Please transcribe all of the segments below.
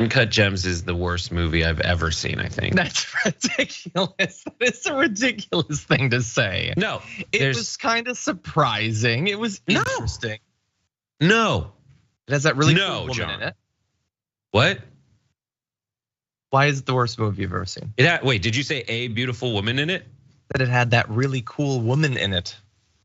Uncut Gems is the worst movie I've ever seen, I think. That's ridiculous. That is a ridiculous thing to say. No, it was kind of surprising. It was interesting. No. It has that really cool woman John. in it. What? Why is it the worst movie you've ever seen? Wait, did you say a beautiful woman in it? That it had that really cool woman in it.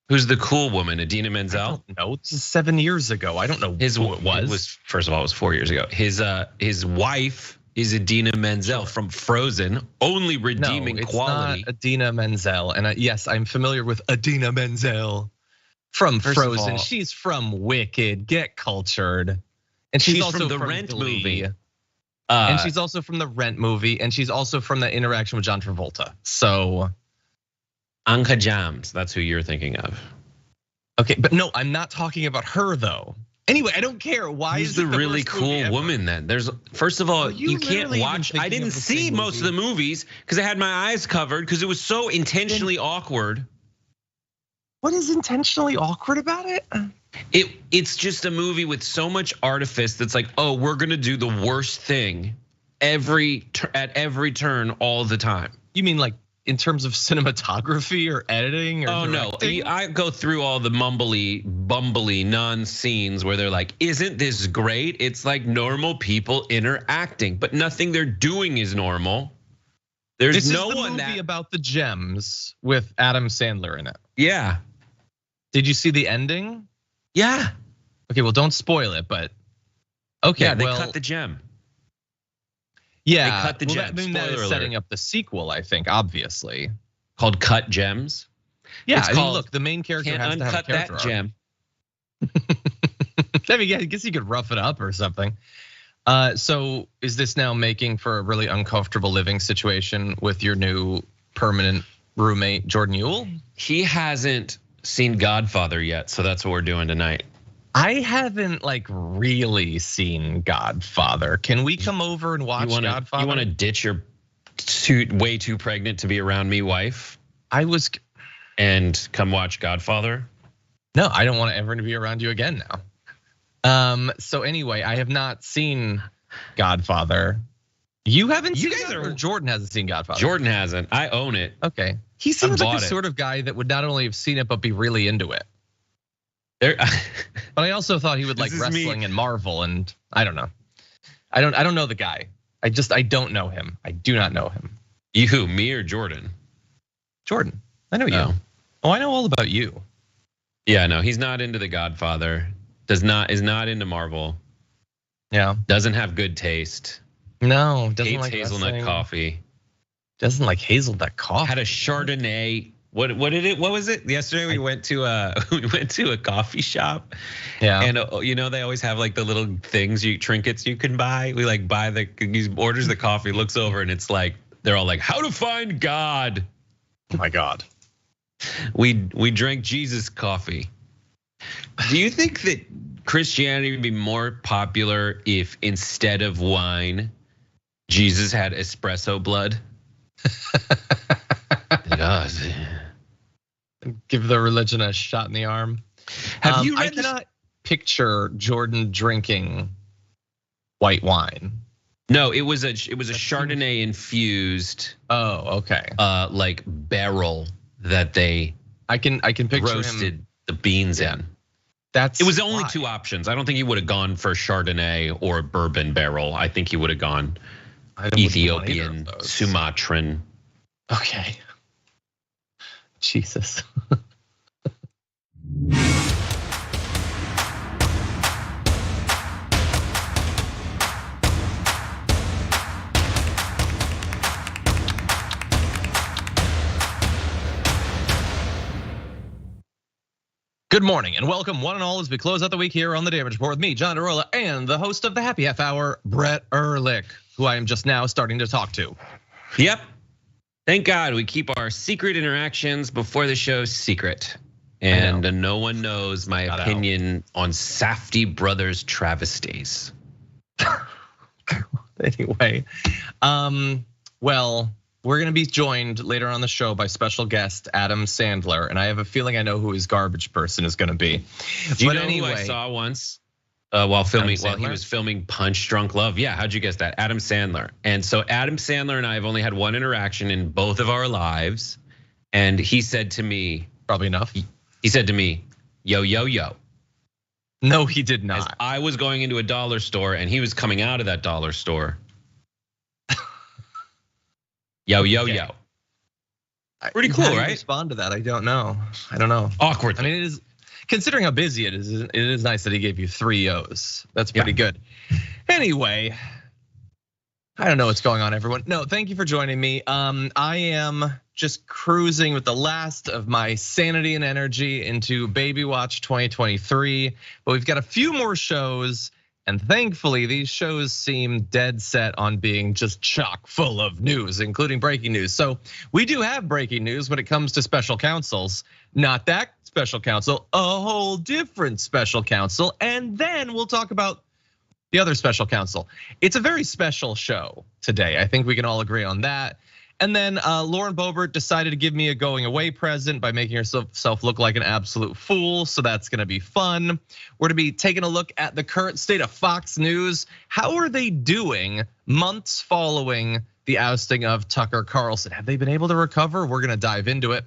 Who's the cool woman? Idina Menzel? I don't know. It's 7 years ago. I don't know who it was. First of all, it was 4 years ago. His wife is Idina Menzel from Frozen, only redeeming quality. Not Idina Menzel. And yes, I'm familiar with Idina Menzel from Frozen. She's from Wicked. Get cultured. And she's also from the Rent movie. And she's also from the Rent movie. And she's also from the interaction with John Travolta. So. Uncut Gems, that's who you're thinking of. Okay, but no, I'm not talking about her though. Anyway, I don't care. Why Who's is the really cool woman then? There's first of all, you can't watch. I didn't see most of the movies because I had my eyes covered because it was so intentionally awkward. What is intentionally awkward about it? It's just a movie with so much artifice that's like, oh, we're gonna do the worst thing at every turn all the time. You mean like in terms of cinematography or editing? Or directing? No, I go through all the bumbly non-scenes where they're like, isn't this great? It's like normal people interacting, but nothing they're doing is normal. There's no one movie about the gems with Adam Sandler in it. Yeah. Did you see the ending? Yeah. Okay, well, don't spoil it, but okay. Yeah, they cut the gem. Yeah, they cut the gem. That is setting up the sequel, I think, obviously. Called Cut Gems. Yeah, look, the main character has to have a character that gem. I mean, yeah, I guess you could rough it up or something. So is this now making for a really uncomfortable living situation with your new permanent roommate, Jordan Ewell? He hasn't seen Godfather yet, so that's what we're doing tonight. I haven't like really seen Godfather. Can we come over and watch Godfather? You want to ditch your way too pregnant to be around me wife? And come watch Godfather? No, I don't want to ever be around you again now. So anyway, I have not seen Godfather. You haven't seen it, or Jordan hasn't seen Godfather? Jordan hasn't. I own it. Okay. He seems like the sort of guy that would not only have seen it but be really into it. But I also thought he would like wrestling and Marvel, and I don't know. I don't know the guy. I don't know him. I do not know him. You, me, or Jordan? Jordan. I know you. Oh, I know all about you. Yeah, no, he's not into The Godfather. Is not into Marvel. Yeah. Doesn't have good taste. No, doesn't hates like hazelnut coffee. Doesn't like hazelnut coffee. Had a Chardonnay. What was it? Yesterday we went to a coffee shop. Yeah. And they always have like the little trinkets you can buy. We like buy he orders the coffee, looks over, and it's like they're all like, how to find God. Oh my God. We drank Jesus coffee. Do you think that Christianity would be more popular if instead of wine, Jesus had espresso blood? God. Give the religion a shot in the arm. Have you read I cannot picture Jordan drinking white wine. No, it was a Chardonnay infused. Oh, okay. Like barrel that they I can picture roasted the beans in. It was only two options. I don't think he would have gone for Chardonnay or bourbon barrel. I think he would have gone Ethiopian, Sumatran. Okay. Jesus. Good morning and welcome one and all as we close out the week here on the Damage Report with me, John Iadarola, and the host of the Happy Half Hour, Brett Erlich, who I am just now starting to talk to. Yep. Thank God we keep our secret interactions before the show secret. And no one knows my opinion on Safdie Brothers travesties. Anyway, well, we're gonna be joined later on the show by special guest Adam Sandler, and I have a feeling I know who his garbage person is gonna be. Do you know who I saw once? while he was filming Punch Drunk Love. Yeah, how'd you guess that? Adam Sandler. And so Adam Sandler and I have only had one interaction in both of our lives. And he said to me, probably enough. He said to me, yo, yo, yo. No, he did not. As I was going into a dollar store and he was coming out of that dollar store. Yo, yo, yo. Pretty cool, right? Respond to that, I don't know. Awkward. I mean, it is, considering how busy it is nice that he gave you 3 O's. That's pretty good. Anyway, I don't know what's going on, everyone. No, thank you for joining me. I am just cruising with the last of my sanity and energy into Baby Watch 2023. But we've got a few more shows. And thankfully, these shows seem dead set on being just chock full of news, including breaking news. So we do have breaking news when it comes to special counsels. Not that special counsel, a whole different special counsel. And then we'll talk about the other special counsel. It's a very special show today. I think we can all agree on that. And then Lauren Boebert decided to give me a going away present by making herself look like an absolute fool. So that's gonna be fun. We're gonna be taking a look at the current state of Fox News. How are they doing months following the ousting of Tucker Carlson? Have they been able to recover? We're gonna dive into it.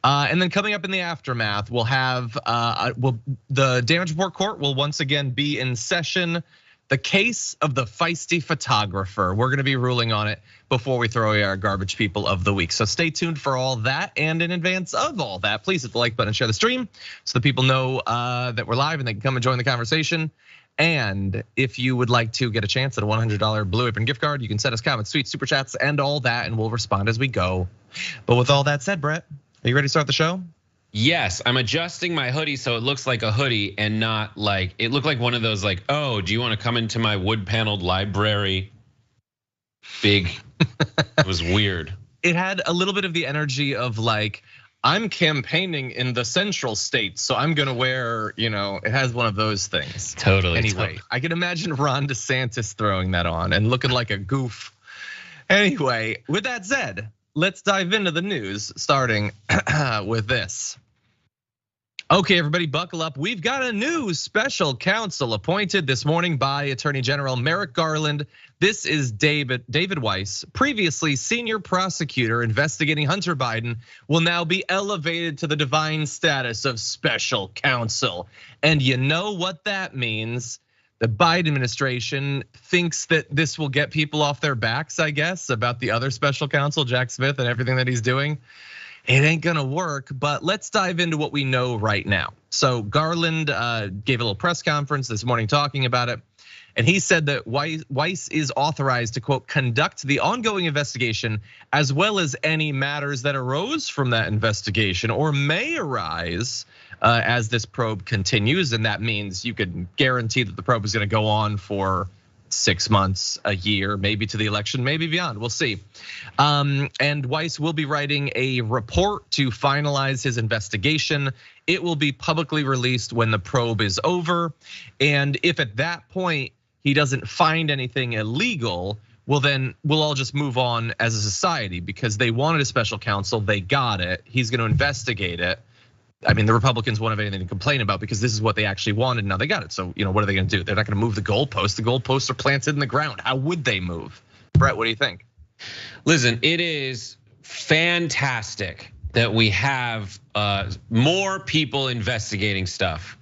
And then coming up in the aftermath, we'll have the damage report court will once again be in session. The case of the feisty photographer. We're gonna be ruling on it before we throw away our garbage people of the week. So stay tuned for all that, and in advance of all that, please hit the like button and share the stream so that people know that we're live and they can come and join the conversation. And if you would like to get a chance at a $100 Blue Apron gift card, you can send us comments, tweets, super chats, and all that, and we'll respond as we go. But with all that said, Brett, are you ready to start the show? Yes, I'm adjusting my hoodie so it looks like a hoodie and not like, it looked like one of those like, oh, do you want to come into my wood paneled library? Big, it was weird. It had a little bit of the energy of like, I'm campaigning in the central states, so I'm gonna wear, it has one of those things. Totally. Anyway, I can imagine Ron DeSantis throwing that on and looking like a goof. Anyway, with that said, let's dive into the news, starting with this. Okay, everybody, buckle up. We've got a new special counsel appointed this morning by Attorney General Merrick Garland. This is David Weiss, previously senior prosecutor investigating Hunter Biden, will now be elevated to the divine status of special counsel. And you know what that means? The Biden administration thinks that this will get people off their backs, I guess, about the other special counsel, Jack Smith, and everything that he's doing. It ain't gonna work, but let's dive into what we know right now. So Garland gave a little press conference this morning talking about it. And he said that Weiss is authorized to, quote, conduct the ongoing investigation as well as any matters that arose from that investigation or may arise as this probe continues. And that means you can guarantee that the probe is gonna go on for 6 months, a year, maybe to the election, maybe beyond, we'll see. And Weiss will be writing a report to finalize his investigation. It will be publicly released when the probe is over. And if at that point he doesn't find anything illegal, well then we'll all just move on as a society because they wanted a special counsel, they got it, he's gonna investigate it. I mean, the Republicans won't have anything to complain about because this is what they actually wanted. Now they got it. So, what are they gonna do? They're not gonna move the goalposts. The goalposts are planted in the ground. How would they move? Brett, what do you think? Listen, it is fantastic that we have more people investigating stuff.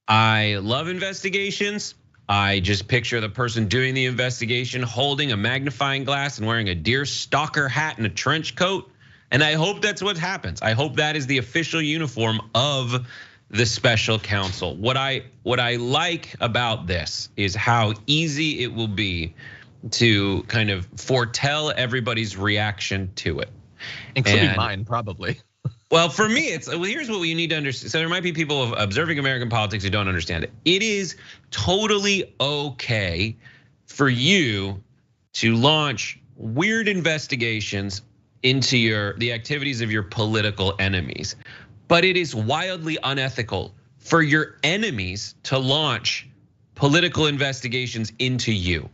I love investigations. I just picture the person doing the investigation holding a magnifying glass and wearing a deer stalker hat and a trench coat. And I hope that's what happens. I hope that is the official uniform of the special counsel. What I like about this is how easy it will be to kind of foretell everybody's reaction to it. Including mine, probably. Well, for me, here's what we need to understand. So there might be people observing American politics who don't understand it. It is totally okay for you to launch weird investigations into the activities of your political enemies. But it is wildly unethical for your enemies to launch political investigations into you.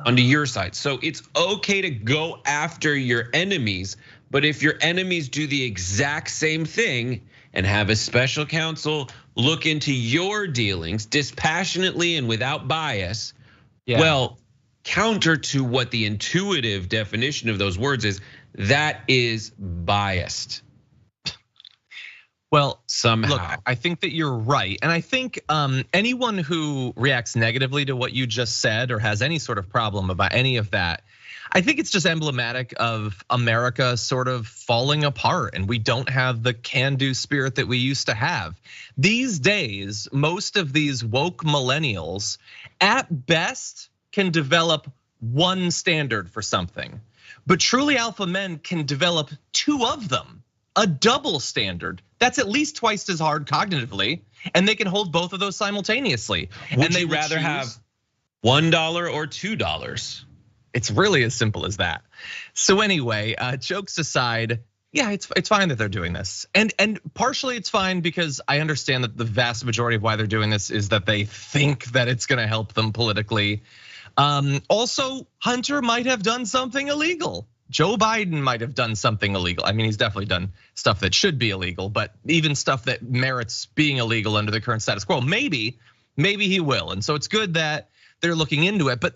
onto your side. So it's okay to go after your enemies, but if your enemies do the exact same thing and have a special counsel look into your dealings dispassionately and without bias, well, counter to what the intuitive definition of those words is, that is biased. Well, somehow. Look, I think that you're right. And I think anyone who reacts negatively to what you just said or has any sort of problem about any of that, I think it's just emblematic of America sort of falling apart, and we don't have the can-do spirit that we used to have. These days, most of these woke millennials at best can develop one standard for something, but truly alpha men can develop two of them, a double standard. That's at least twice as hard cognitively, and they can hold both of those simultaneously. Would they rather have $1 or $2? It's really as simple as that. So anyway, jokes aside, yeah, it's fine that they're doing this. And partially it's fine because I understand that the vast majority of why they're doing this is that they think that it's gonna help them politically. Also, Hunter might have done something illegal. Joe Biden might have done something illegal. I mean, he's definitely done stuff that should be illegal, but even stuff that merits being illegal under the current status quo, maybe he will. And so it's good that they're looking into it, but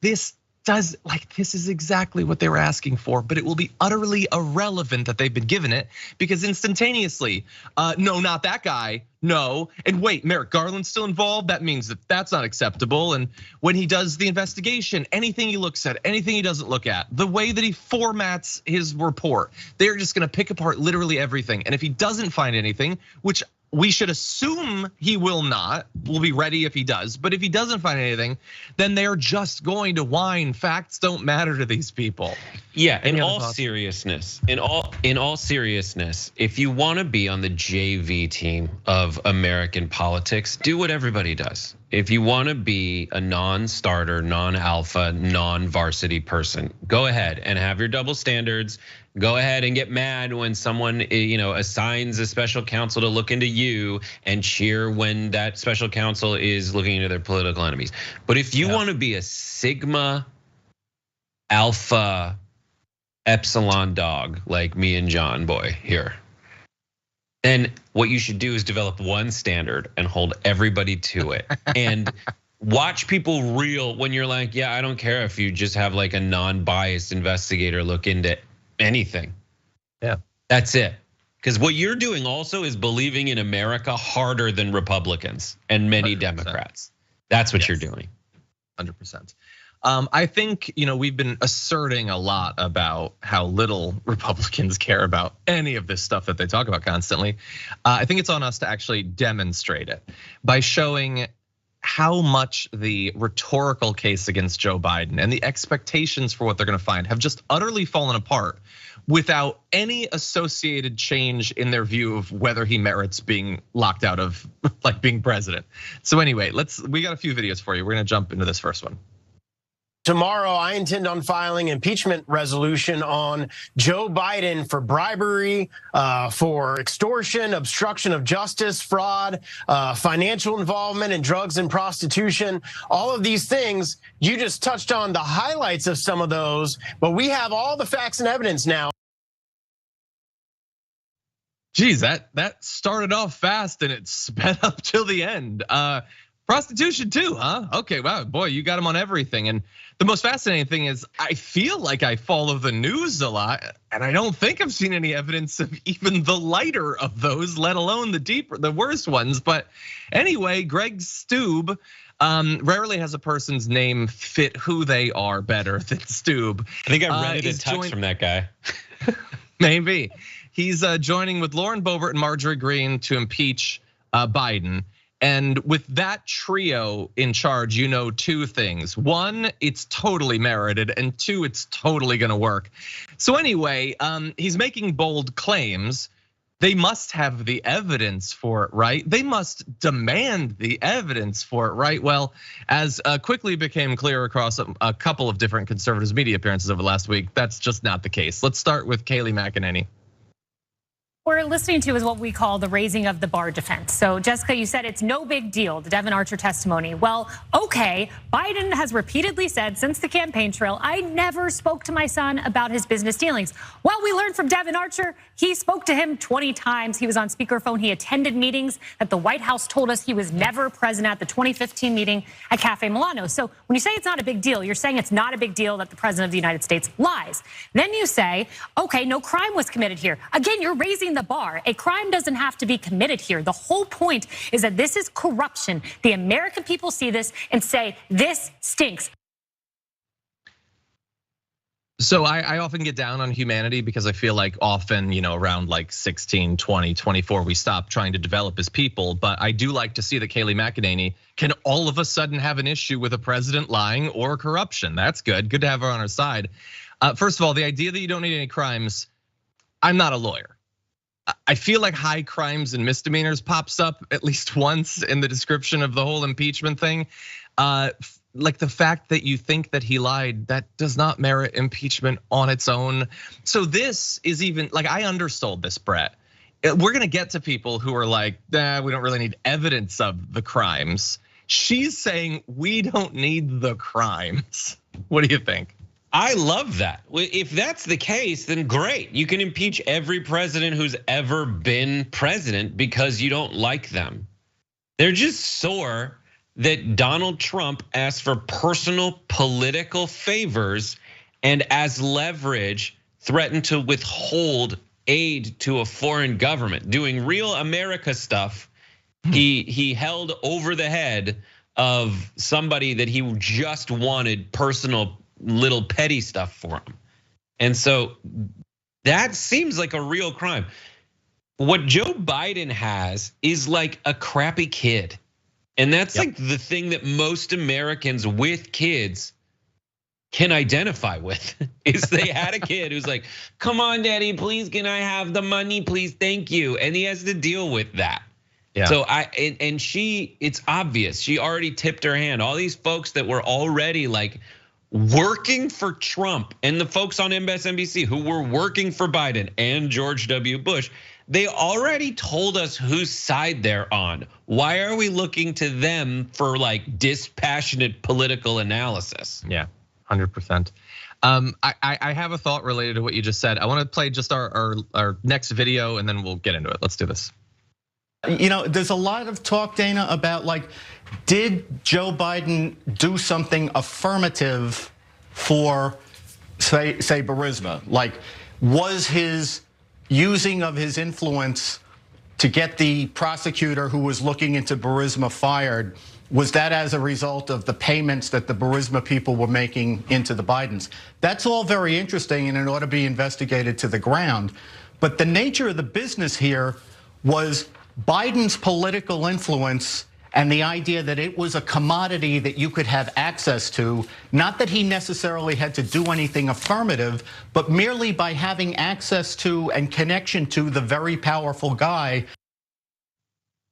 this is exactly what they were asking for, but it will be utterly irrelevant that they've been given it because instantaneously, no, not that guy, no. And wait, Merrick Garland's still involved. That means that that's not acceptable. And when he does the investigation, anything he looks at, anything he doesn't look at, the way that he formats his report, they're just gonna pick apart literally everything. And if he doesn't find anything, which we should assume he will not, we'll be ready if he does. But if he doesn't find anything, then they're just going to whine. Facts don't matter to these people. Yeah, in all seriousness, if you want to be on the JV team of American politics, do what everybody does. If you want to be a non-starter, non-alpha, non-varsity person, go ahead and have your double standards. Go ahead and get mad when someone assigns a special counsel to look into you and cheer when that special counsel is looking into their political enemies. But if you want to be a Sigma, Alpha, Epsilon dog like me and John boy here, then what you should do is develop one standard and hold everybody to it. And watch people reel when you're like, yeah, I don't care if you just have like a non-biased investigator look into anything. Yeah, that's it. Because what you're doing also is believing in America harder than Republicans and many 100%. Democrats. That's what you're doing. 100%. I think we've been asserting a lot about how little Republicans care about any of this stuff that they talk about constantly. I think it's on us to actually demonstrate it by showing how much the rhetorical case against Joe Biden and the expectations for what they're gonna find have just utterly fallen apart without any associated change in their view of whether he merits being locked out of being president. So anyway, we got a few videos for you. We're gonna jump into this first one. Tomorrow, I intend on filing impeachment resolution on Joe Biden for bribery, for extortion, obstruction of justice, fraud, financial involvement in drugs and prostitution. All of these things, you just touched on the highlights of some of those, but we have all the facts and evidence now. Geez, that started off fast and it sped up till the end. Prostitution too, huh? Okay, wow, boy, you got him on everything. And the most fascinating thing is I feel like I follow the news a lot and I don't think I've seen any evidence of even the lighter of those, let alone the worst ones. But anyway, Greg Stube rarely has a person's name fit who they are better than Stube. I think I read it in Tucks from that guy. Maybe. He's joining with Lauren Boebert and Marjorie Greene to impeach Biden. And with that trio in charge, two things. One, it's totally merited, and two, it's totally gonna work. So anyway, he's making bold claims. They must have the evidence for it, right? They must demand the evidence for it, right? Well, as quickly became clear across a couple of different conservatives media appearances over the last week, that's just not the case. Let's start with Kayleigh McEnany. We're listening to is what we call the raising of the bar defense. So Jessica, you said it's no big deal, the Devon Archer testimony. Well, okay, Biden has repeatedly said since the campaign trail, I never spoke to my son about his business dealings. Well, we learned from Devon Archer, he spoke to him 20 times. He was on speakerphone. He attended meetings that the White House told us he was never present at, the 2015 meeting at Cafe Milano. So when you say it's not a big deal, you're saying it's not a big deal that the president of the United States lies. Then you say, okay, no crime was committed here. Again, you're raising the bar. A crime doesn't have to be committed here. The whole point is that this is corruption. The American people see this and say, this stinks. So I often get down on humanity because I feel like often, around like 16, 20, 24, we stop trying to develop as people. But I do like to see that Kayleigh McEnany can all of a sudden have an issue with a president lying or corruption. That's good. Good to have her on our side. First of all, the idea that you don't need any crimes, I'm not a lawyer. I feel like high crimes and misdemeanors pops up at least once in the description of the whole impeachment thing. Like the fact that you think that he lied, that does not merit impeachment on its own. So this is even, like, I undersold this, Brett. We're gonna get to people who are like, nah, we don't really need evidence of the crimes. She's saying we don't need the crimes. What do you think? I love that. If that's the case, then great. You can impeach every president who's ever been president because you don't like them. They're just sore that Donald Trump asked for personal political favors and as leverage threatened to withhold aid to a foreign government, doing real America stuff. He held over the head of somebody that he just wanted personal little petty stuff for him. And so that seems like a real crime. What Joe Biden has is like a crappy kid. And that's like the thing that most Americans with kids can identify with, is they had a kid who's like, come on, daddy, please, can I have the money, please, thank you. And he has to deal with that. Yeah. So it's obvious, she already tipped her hand. All these folks that were already like working for Trump and the folks on MSNBC who were working for Biden and George W. Bush, they already told us whose side they're on. Why are we looking to them for like dispassionate political analysis? Yeah, 100%. I have a thought related to what you just said. I want to play just our next video and then we'll get into it. Let's do this. There's a lot of talk, Dana, about like, did Joe Biden do something affirmative for, say Burisma? Like, was his using of his influence to get the prosecutor who was looking into Burisma fired, was that as a result of the payments that the Burisma people were making into the Bidens? That's all very interesting and it ought to be investigated to the ground. But the nature of the business here was Biden's political influence and the idea that it was a commodity that you could have access to, not that he necessarily had to do anything affirmative, but merely by having access to and connection to the very powerful guy.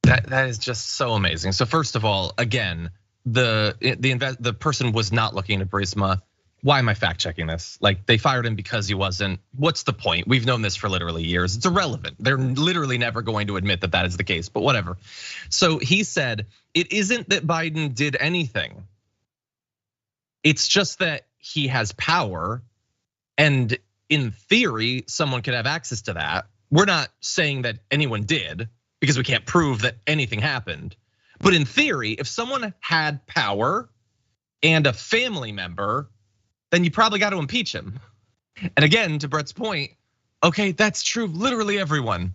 That is just so amazing. So first of all, again, the person was not looking at Burisma. Why am I fact checking this? Like, they fired him because he wasn't. What's the point? We've known this for literally years. It's irrelevant. They're literally never going to admit that that is the case, but whatever. So he said, it isn't that Biden did anything. It's just that he has power. And in theory, someone could have access to that. We're not saying that anyone did because we can't prove that anything happened. But in theory, if someone had power and a family member, then you probably got to impeach him. And again, to Brett's point, okay, that's true, literally everyone.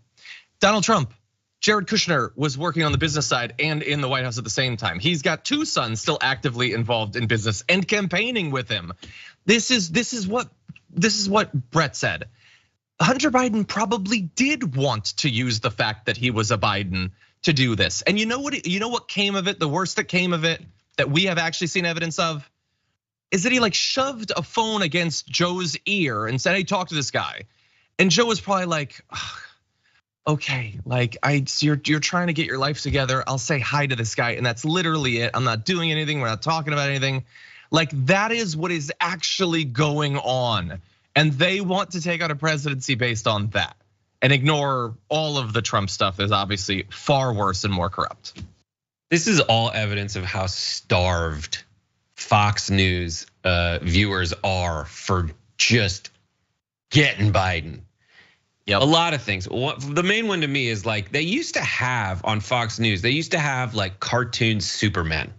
Donald Trump, Jared Kushner was working on the business side and in the White House at the same time. He's got two sons still actively involved in business and campaigning with him. This is what Brett said. Hunter Biden probably did want to use the fact that he was a Biden to do this. And you know what came of it? The worst that came of it, that we have actually seen evidence of, is that he like shoved a phone against Joe's ear and said, hey, talk to this guy. And Joe was probably like, okay, like you're trying to get your life together. I'll say hi to this guy, and that's literally it. I'm not doing anything, we're not talking about anything. Like, that is what is actually going on. And they want to take out a presidency based on that. and ignore all of the Trump stuff that is obviously far worse and more corrupt. This is all evidence of how starved Fox News viewers are for just getting Biden. Yep. A lot of things. The main one to me is like they used to have on Fox News, they used to have like cartoon Supermen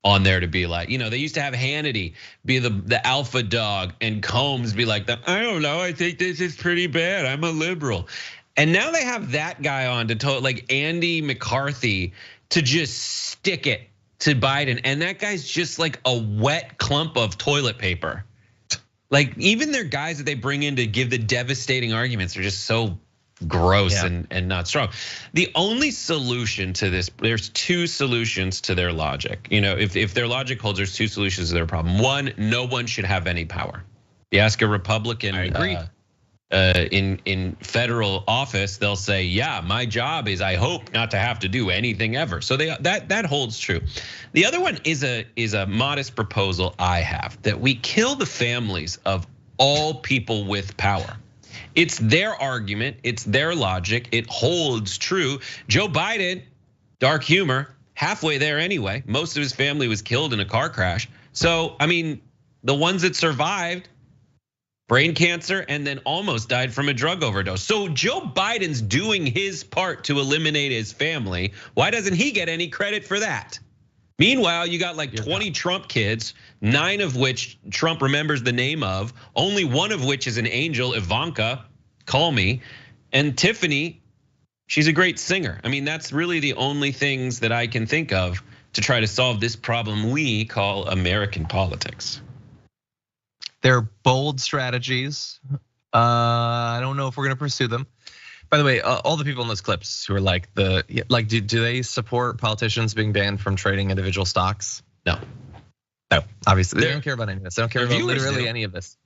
on there to be like, they used to have Hannity be the alpha dog and Combs be like, I don't know, I think this is pretty bad, I'm a liberal. And now they have that guy on to like Andy McCarthy to just stick it to Biden. And that guy's just like a wet clump of toilet paper. Like even their guys that they bring in to give the devastating arguments are just so gross and not strong. The only solution to this, there's two solutions to their logic. If their logic holds, there's two solutions to their problem. One, no one should have any power. You ask a Republican, I agree. In federal office, they'll say, yeah, my job is, I hope not to have to do anything ever. So that holds true. The other one is a modest proposal I have, that we kill the families of all people with power. It's their argument, it's their logic, it holds true. Joe Biden, dark humor, halfway there anyway. Most of his family was killed in a car crash. So, I mean, the ones that survived, brain cancer, and then almost died from a drug overdose. So Joe Biden's doing his part to eliminate his family. Why doesn't he get any credit for that? Meanwhile, you got like 20 Trump kids, 9 of which Trump remembers the name of, only one of which is an angel, Ivanka, call me. And Tiffany, she's a great singer. I mean, that's really the only things that I can think of to try to solve this problem we call American politics. They're bold strategies. I don't know if we're gonna pursue them. By the way, all the people in those clips who are like do they support politicians being banned from trading individual stocks? No, obviously they don't care about any of this. They don't care about literally any of this.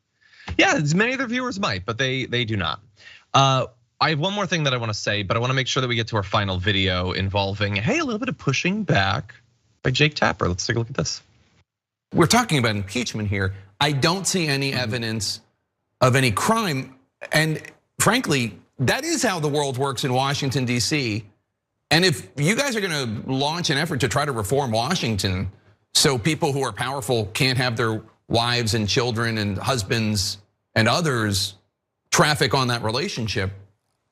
Yeah, many of their viewers might, but they do not. I have one more thing that I want to say, but I want to make sure that we get to our final video involving a little bit of pushing back by Jake Tapper. Let's take a look at this. We're talking about impeachment here. I don't see any evidence of any crime, and frankly, that is how the world works in Washington, D.C. And if you guys are gonna launch an effort to try to reform Washington so people who are powerful can't have their wives and children and husbands and others traffic on that relationship,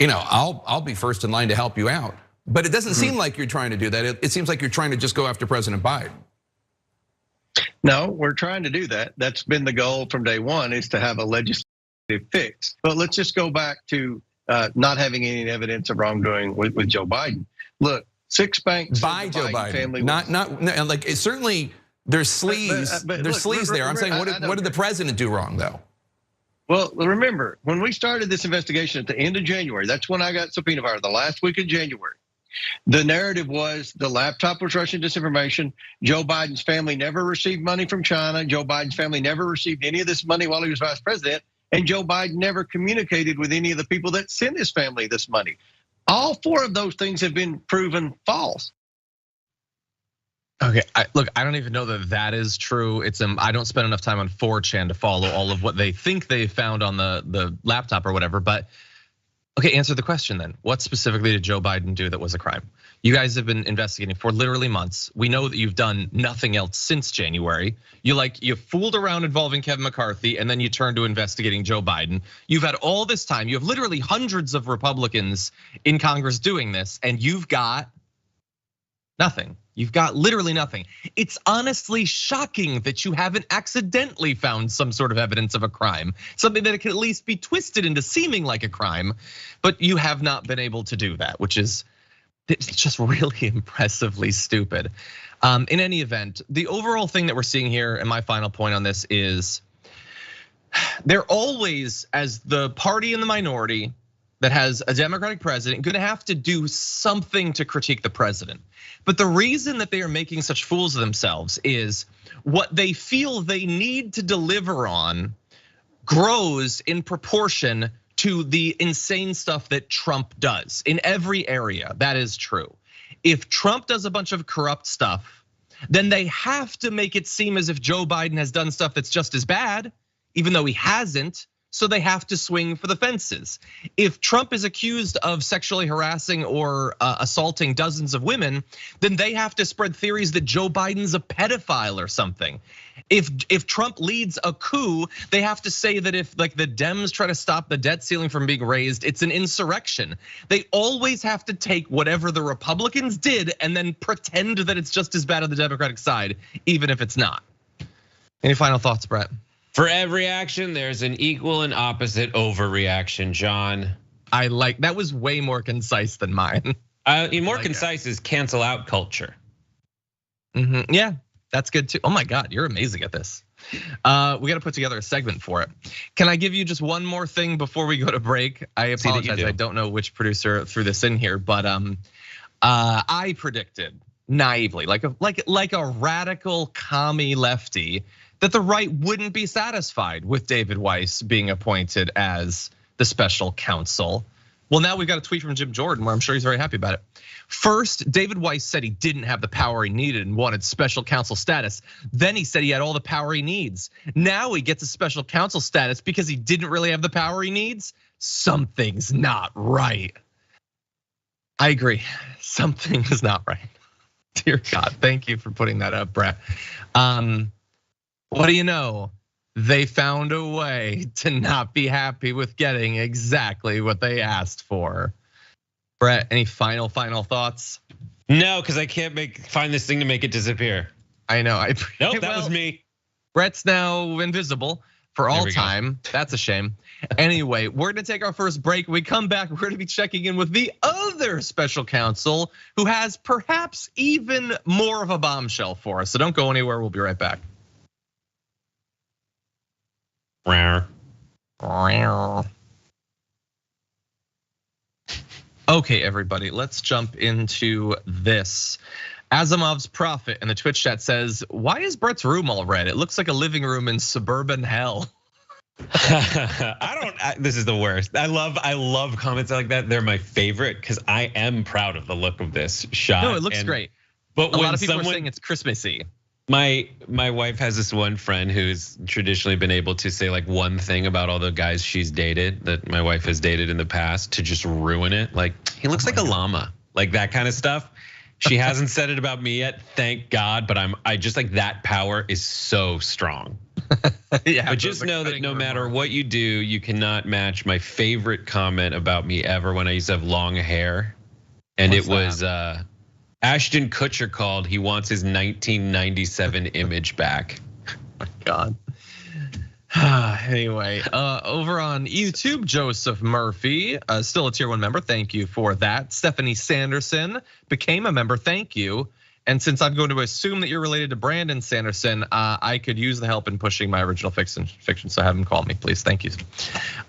I'll be first in line to help you out. But it doesn't seem like you're trying to do that. It seems like you're trying to just go after President Biden. No, we're trying to do that. That's been the goal from day one, is to have a legislative fix. But let's just go back to not having any evidence of wrongdoing with Joe Biden. Look, 6 banks by Joe Biden, family not like it certainly there's sleaze. There's sleaze there. I'm saying, what did the president do wrong though? Well, remember when we started this investigation at the end of January, that's when I got subpoena power, the last week of January. The narrative was the laptop was Russian disinformation. Joe Biden's family never received money from China. Joe Biden's family never received any of this money while he was vice president. And Joe Biden never communicated with any of the people that sent his family this money. All 4 of those things have been proven false. Okay, look, I don't even know that is true. I don't spend enough time on 4chan to follow all of what they think they found on the laptop or whatever, but okay, answer the question then. What specifically did Joe Biden do that was a crime? You guys have been investigating for literally months. We know that you've done nothing else since January. You fooled around involving Kevin McCarthy, and then you turned to investigating Joe Biden. You've had all this time. You have literally hundreds of Republicans in Congress doing this, and you've got nothing. You've got literally nothing. It's honestly shocking that you haven't accidentally found some sort of evidence of a crime, something that can at least be twisted into seeming like a crime, but you have not been able to do that, which is just really impressively stupid. In any event, the overall thing that we're seeing here, and my final point on this is, they're always, as the party in the minority that has a Democratic president, gonna have to do something to critique the president. But the reason that they are making such fools of themselves is what they feel they need to deliver on grows in proportion to the insane stuff that Trump does in every area. That is true. If Trump does a bunch of corrupt stuff, then they have to make it seem as if Joe Biden has done stuff that's just as bad, even though he hasn't. so they have to swing for the fences. If Trump is accused of sexually harassing or assaulting dozens of women, then they have to spread theories that Joe Biden's a pedophile or something. If Trump leads a coup, they have to say that if like the Dems try to stop the debt ceiling from being raised, it's an insurrection. They always have to take whatever the Republicans did and then pretend that it's just as bad on the Democratic side, even if it's not. Any final thoughts, Brett? For every action, there's an equal and opposite overreaction, John. I like, that was way more concise than mine. More concise is cancel out culture. Yeah, that's good too. Oh my God, you're amazing at this. We got to put together a segment for it. Can I give you just one more thing before we go to break? I apologize, I don't know which producer threw this in here, but I predicted naively, like a radical commie lefty, that the right wouldn't be satisfied with David Weiss being appointed as the special counsel. Well, now we've got a tweet from Jim Jordan where I'm sure he's very happy about it. First, David Weiss said he didn't have the power he needed and wanted special counsel status. Then he said he had all the power he needs. Now he gets a special counsel status because he didn't really have the power he needs. Something's not right. I agree, something is not right. Dear God, thank you for putting that up, Brett. What do you know? They found a way to not be happy with getting exactly what they asked for. Brett, any final thoughts? No, because I can't find this thing to make it disappear. I know. Nope, that was me. Brett's now invisible for all time. That's a shame. Anyway, we're gonna take our first break. When we come back, we're gonna be checking in with the other special counsel who has perhaps even more of a bombshell for us. So don't go anywhere, we'll be right back. Okay, everybody, let's jump into this. Asimov's Prophet in the Twitch chat says, why is Brett's room all red? It looks like a living room in suburban hell. This is the worst. I love comments like that. They're my favorite because I am proud of the look of this shot. No, it looks great. But a lot of people are saying it's Christmassy. My wife has this one friend who's traditionally been able to say like one thing about all the guys she's dated, that my wife has dated in the past, to just ruin it. Like, he looks like a llama, like that kind of stuff. She hasn't said it about me yet, thank God, but I just like that power is so strong. Yeah, but just know that no matter what you do, you cannot match my favorite comment about me ever when I used to have long hair. And it was Ashton Kutcher called, he wants his 1997 image back. Oh my God. Anyway, over on YouTube, Joseph Murphy, still a tier 1 member, thank you for that. Stephanie Sanderson became a member, thank you. And since I'm going to assume that you're related to Brandon Sanderson, I could use the help in pushing my original fiction, so have him call me, please, thank you.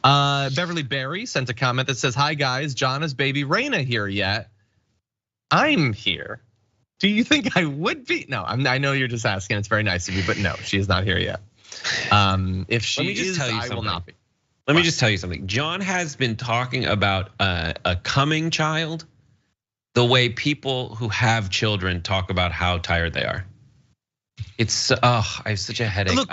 Beverly Berry sent a comment that says, hi guys, John, is baby Raina here yet? I'm here. Do you think I would be? No, I know you're just asking, it's very nice of you, but no, she is not here yet. If she is, I will not be. Let me just tell you something. John has been talking about a coming child the way people who have children talk about how tired they are. It's, I have such a headache. Look,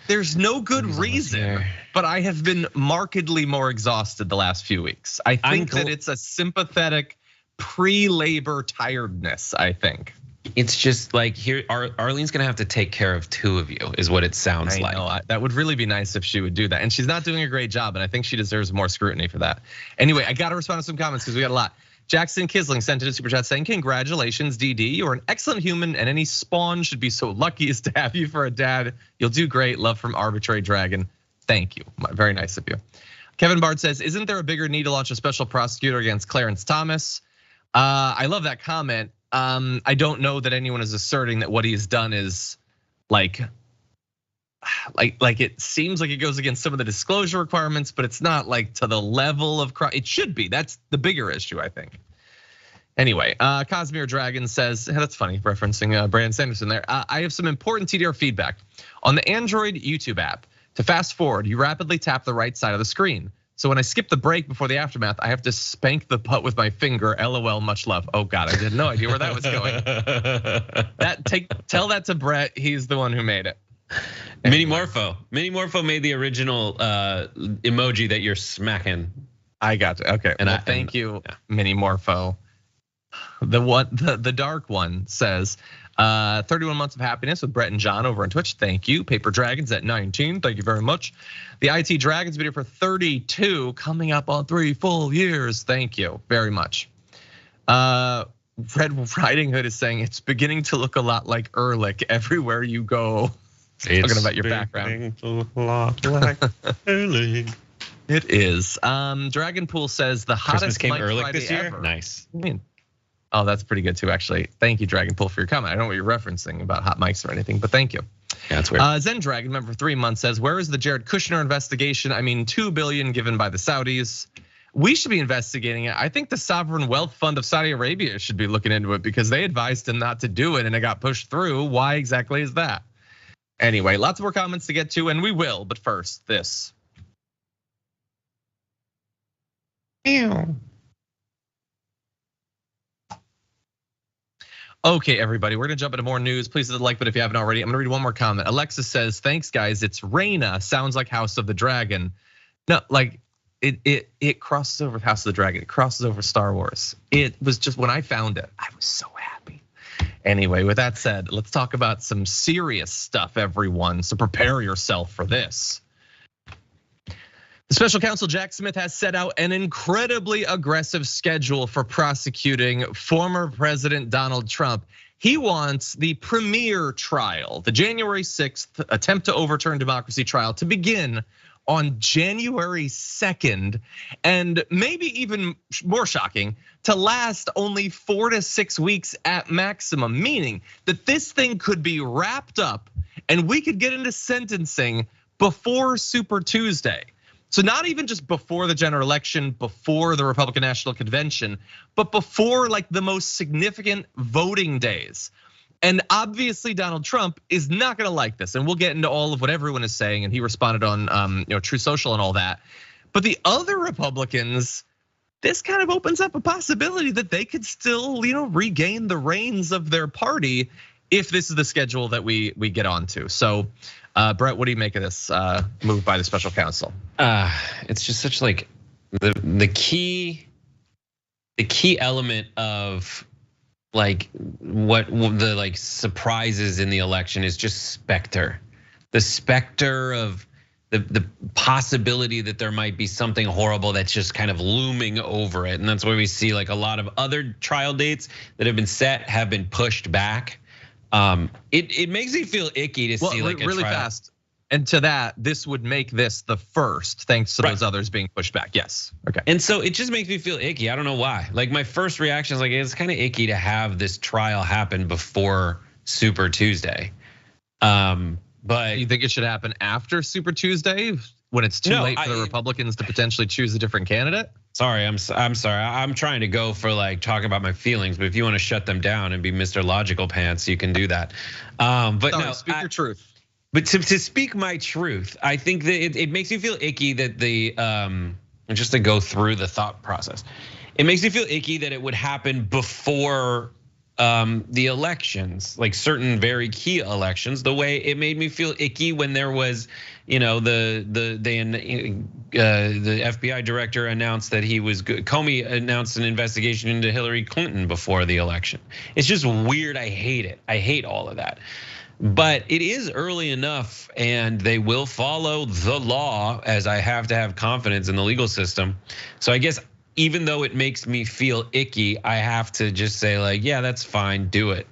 there's no good reason, but I have been markedly more exhausted the last few weeks. I think that it's a sympathetic pre-labor tiredness, I think. It's just like here, Arlene's gonna have to take care of 2 of you, is what it sounds like. I know, that would really be nice if she would do that. And she's not doing a great job, and I think she deserves more scrutiny for that. Anyway, I gotta respond to some comments because we got a lot. Jackson Kisling sent in a super chat saying, congratulations, DD. You're an excellent human, and any spawn should be so lucky as to have you for a dad. You'll do great. Love from Arbitrary Dragon. Thank you, very nice of you. Kevin Bard says, isn't there a bigger need to launch a special prosecutor against Clarence Thomas? I love that comment. I don't know that anyone is asserting that what he's done is like it seems like it goes against some of the disclosure requirements, but it's not like to the level of crime. It should be. That's the bigger issue, I think. Anyway, Cosmere Dragon says, that's funny, referencing Brandon Sanderson there. I have some important TDR feedback. On the Android YouTube app, to fast forward, you rapidly tap the right side of the screen. So when I skip the break before the aftermath, I have to spank the butt with my finger. LOL, much love. Oh God, I had no idea where that was going. Tell that to Brett. He's the one who made it. Mini Morpho made the original emoji that you're smacking. I got it. Okay. And thank you, Mini Morpho. The dark one says, 31 months of happiness with Brett and John over on Twitch. Thank you. Paper Dragons at 19. Thank you very much. The IT Dragons video for 32, coming up on 3 full years. Thank you very much. Red Riding Hood is saying it's beginning to look a lot like Erlich everywhere you go. Talking about your background. To look like Erlich. It is. Dragonpool says the hottest Christmas came Mike Erlich Friday this year. ever. Nice. What do you mean? Oh, that's pretty good too, actually. Thank you, Dragonpool, for your comment. I don't know what you're referencing about hot mics or anything, but thank you. Yeah, that's weird. Zen Dragon, member for 3 months, says, where is the Jared Kushner investigation? I mean, $2 billion given by the Saudis. We should be investigating it. I think the Sovereign Wealth Fund of Saudi Arabia should be looking into it because they advised him not to do it and it got pushed through. Why exactly is that? Anyway, lots more comments to get to, and we will. But first, this. Ew. Okay, everybody, we're gonna jump into more news. Please hit the like button if you haven't already. I'm gonna read one more comment. Alexa says, thanks guys, it's Reyna, sounds like House of the Dragon. No, like it crosses over House of the Dragon, it crosses over Star Wars. It was just, when I found it, I was so happy. Anyway, with that said, let's talk about some serious stuff, everyone. So prepare yourself for this. The special counsel Jack Smith has set out an incredibly aggressive schedule for prosecuting former President Donald Trump. He wants the premier trial, the January 6th attempt to overturn democracy trial, to begin on January 2nd, and maybe even more shocking, to last only 4 to 6 weeks at maximum, meaning that this thing could be wrapped up and we could get into sentencing before Super Tuesday. So not even just before the general election, before the Republican National Convention, but before like the most significant voting days. And obviously Donald Trump is not gonna like this, and we'll get into all of what everyone is saying, and he responded on True Social and all that. But the other Republicans, this kind of opens up a possibility that they could still regain the reins of their party if this is the schedule that we get onto. So Brett, what do you make of this move by the special counsel? It's just such like the key element of like what the like surprises in the election is just specter. The specter of the possibility that there might be something horrible that's just kind of looming over it. And that's why we see like a lot of other trial dates that have been set have been pushed back. It makes me feel icky to see like a really trial. fast. And to that, this would make this the first, thanks to those others being pushed back. Yes. Okay. And so it just makes me feel icky. I don't know why. Like my first reaction is like, it's kind of icky to have this trial happen before Super Tuesday. But you think it should happen after Super Tuesday when it's too late for the Republicans to potentially choose a different candidate? Sorry, I'm sorry. I'm trying to go for like talking about my feelings, but if you want to shut them down and be Mr. Logical Pants, you can do that. But sorry, no, speak your truth. But to speak my truth, I think that it makes me feel icky that just to go through the thought process, it makes me feel icky that it would happen before the elections, like certain very key elections. The way it made me feel icky when there was, the FBI director announced that Comey announced an investigation into Hillary Clinton before the election. It's just weird. I hate it. I hate all of that. But it is early enough, and they will follow the law, as I have to have confidence in the legal system. So I guess even though it makes me feel icky, I have to just say like, yeah, that's fine, do it.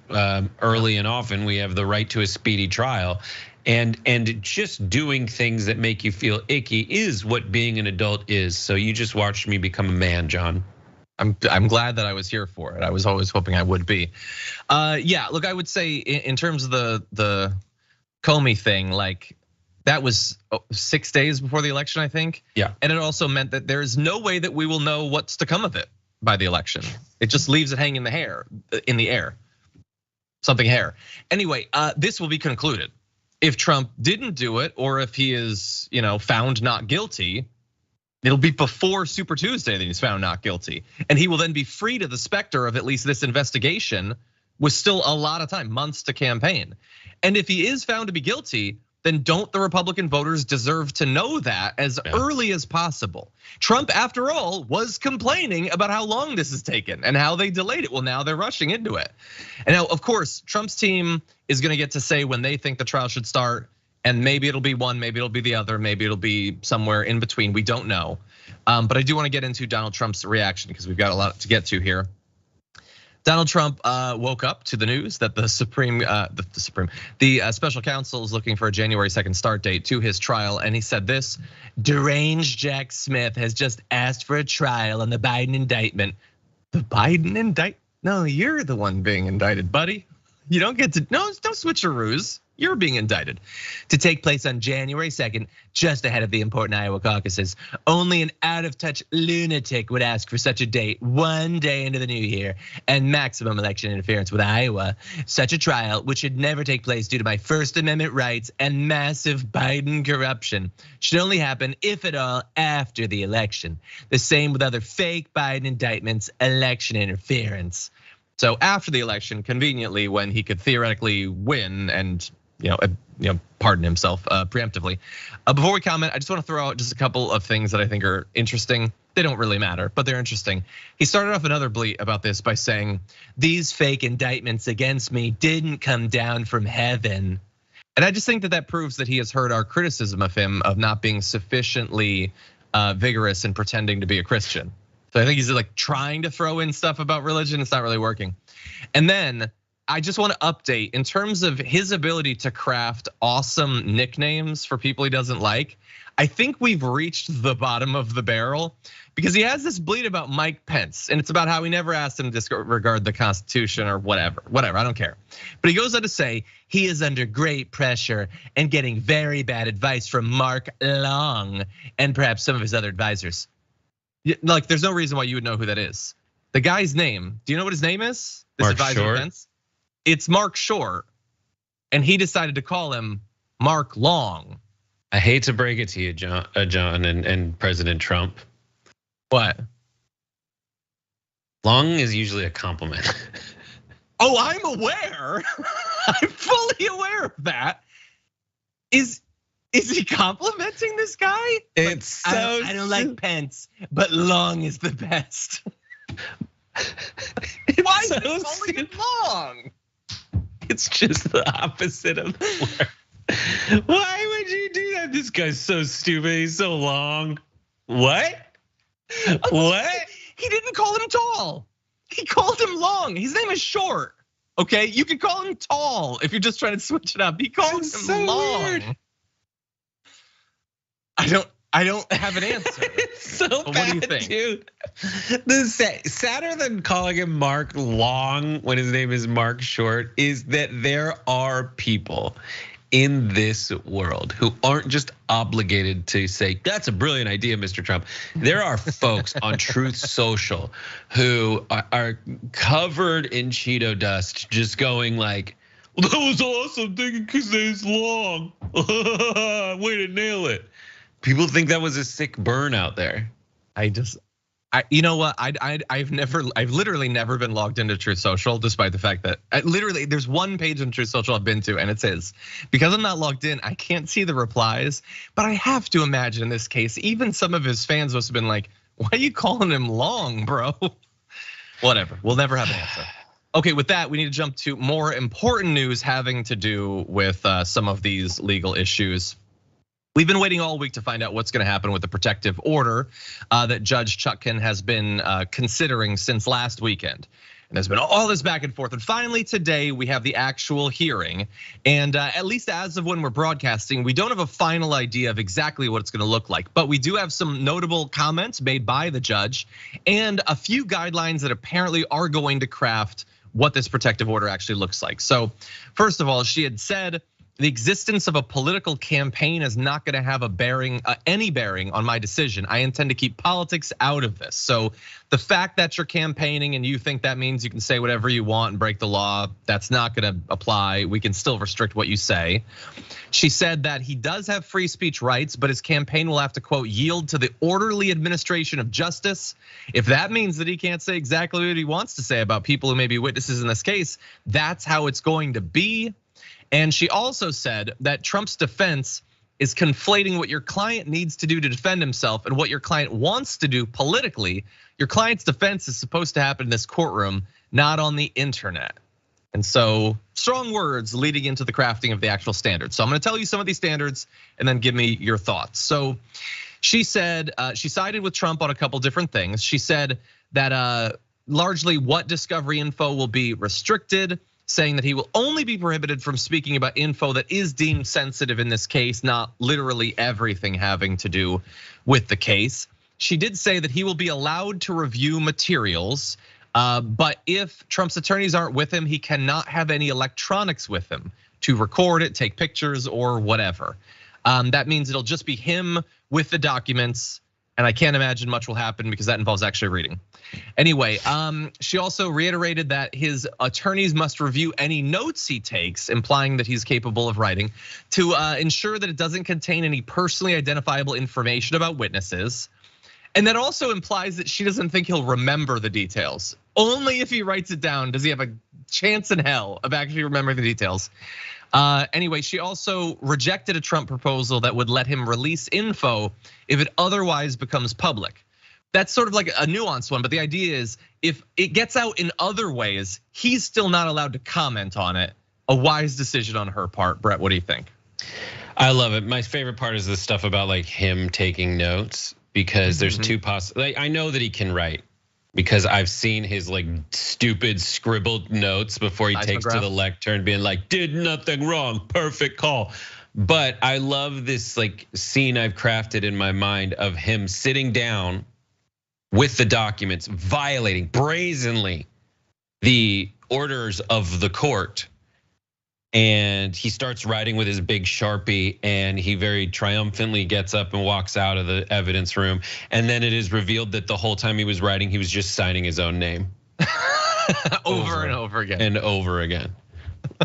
Early and often we have the right to a speedy trial. And just doing things that make you feel icky is what being an adult is. So you just watched me become a man, John. I'm glad that I was here for it. I was always hoping I would be. Yeah, look, I would say in terms of the Comey thing, like that was 6 days before the election, I think. Yeah. And it also meant that there is no way that we will know what's to come of it by the election. It just leaves it hanging in the air. Something hair. Anyway, this will be concluded. If Trump didn't do it, or if he is, found not guilty, it'll be before Super Tuesday that he's found not guilty. And he will then be free to the specter of at least this investigation with still a lot of time, months to campaign. And if he is found to be guilty, then don't the Republican voters deserve to know that as early as possible? Trump, after all, was complaining about how long this has taken and how they delayed it. Well, now they're rushing into it. And now, of course, Trump's team is gonna get to say when they think the trial should start, and maybe it'll be one, maybe it'll be the other, maybe it'll be somewhere in between, we don't know. But I do wanna get into Donald Trump's reaction because we've got a lot to get to here. Donald Trump woke up to the news that the special counsel is looking for a January 2nd start date to his trial, and he said this: deranged Jack Smith has just asked for a trial on the Biden indictment. The Biden indictment? No, you're the one being indicted, buddy. You don't get to, no, don't switcheroos. You're being indicted. To take place on January 2nd, just ahead of the important Iowa caucuses. Only an out-of-touch lunatic would ask for such a date one day into the new year, and maximum election interference with Iowa. Such a trial, which should never take place due to my First Amendment rights and massive Biden corruption, should only happen, if at all, after the election. The same with other fake Biden indictments, election interference. So after the election, conveniently, when he could theoretically win and pardon himself preemptively. Before we comment, I just want to throw out just a couple of things that I think are interesting. They don't really matter, but they're interesting. He started off another bleat about this by saying, these fake indictments against me didn't come down from heaven. And I just think that proves that he has heard our criticism of him of not being sufficiently vigorous in pretending to be a Christian. So I think he's like trying to throw in stuff about religion. It's not really working. And then I just want to update in terms of his ability to craft awesome nicknames for people he doesn't like. I think we've reached the bottom of the barrel because he has this bleat about Mike Pence, and it's about how he never asked him to disregard the Constitution or whatever, I don't care. But he goes on to say he is under great pressure and getting very bad advice from Mark Long and perhaps some of his other advisors. Like, there's no reason why you would know who that is. The guy's name, do you know what his name is? This Mark advisor Short? Pence? It's Mark Short, and he decided to call him Mark Long. I hate to break it to you, John and President Trump. What? Long is usually a compliment. Oh, I'm aware. I'm fully aware of that. Is he complimenting this guy? It's like, so I don't like Pence, but Long is the best. Why is he calling him Long? It's just the opposite of the word. Why would you do that? This guy's so stupid. He's so long. What? What? He didn't call him tall. He called him long. His name is Short. Okay, you can call him tall if you're just trying to switch it up. He called him so long. Weird. I don't have an answer. It's so but bad, what do you think? Dude. Sadder than calling him Mark Long when his name is Mark Short is that there are people in this world who aren't just obligated to say, that's a brilliant idea, Mr. Trump. There are folks on Truth Social who are covered in Cheeto dust, just going like, well, that was awesome, thinking his name's Long. Way to nail it. People think that was a sick burn out there. You know what? I've literally never been logged into Truth Social, despite the fact that literally there's one page on Truth Social I've been to, and it says, because I'm not logged in, I can't see the replies. But I have to imagine in this case, even some of his fans must have been like, why are you calling him Long, bro? Whatever, we'll never have an answer. Okay, with that, we need to jump to more important news having to do with some of these legal issues. We've been waiting all week to find out what's going to happen with the protective order that Judge Chutkan has been considering since last weekend. And there's been all this back and forth. And finally today we have the actual hearing. And at least as of when we're broadcasting, we don't have a final idea of exactly what it's going to look like. But we do have some notable comments made by the judge and a few guidelines that apparently are going to craft what this protective order actually looks like. So first of all, she had said, the existence of a political campaign is not going to have any bearing on my decision. I intend to keep politics out of this. So the fact that you're campaigning and you think that means you can say whatever you want and break the law, that's not going to apply. We can still restrict what you say. She said that he does have free speech rights, but his campaign will have to, quote, yield to the orderly administration of justice. If that means that he can't say exactly what he wants to say about people who may be witnesses in this case, that's how it's going to be. And she also said that Trump's defense is conflating what your client needs to do to defend himself and what your client wants to do politically. Your client's defense is supposed to happen in this courtroom, not on the internet. And so strong words leading into the crafting of the actual standards. So I'm gonna tell you some of these standards and then give me your thoughts. So she said she sided with Trump on a couple different things. She said that largely what discovery info will be restricted, saying that he will only be prohibited from speaking about info that is deemed sensitive in this case, not literally everything having to do with the case. She did say that he will be allowed to review materials, but if Trump's attorneys aren't with him, he cannot have any electronics with him to record it, take pictures, or whatever. That means it'll just be him with the documents, and I can't imagine much will happen because that involves actually reading. Anyway, she also reiterated that his attorneys must review any notes he takes, implying that he's capable of writing, to ensure that it doesn't contain any personally identifiable information about witnesses. And that also implies that she doesn't think he'll remember the details. Only if he writes it down does he have a chance in hell of actually remembering the details. Anyway, she also rejected a Trump proposal that would let him release info if it otherwise becomes public. That's sort of like a nuanced one, but the idea is if it gets out in other ways, he's still not allowed to comment on it. A wise decision on her part. Brett, what do you think? I love it. My favorite part is the stuff about like him taking notes, because there's two possible. Like, I know that he can write because I've seen his like stupid scribbled notes before he takes to the lectern being like, did nothing wrong, perfect call. But I love this like scene I've crafted in my mind of him sitting down with the documents, violating brazenly the orders of the court. And he starts writing with his big Sharpie, and he very triumphantly gets up and walks out of the evidence room. And then it is revealed that the whole time he was writing, he was just signing his own name. over and over again. And over again.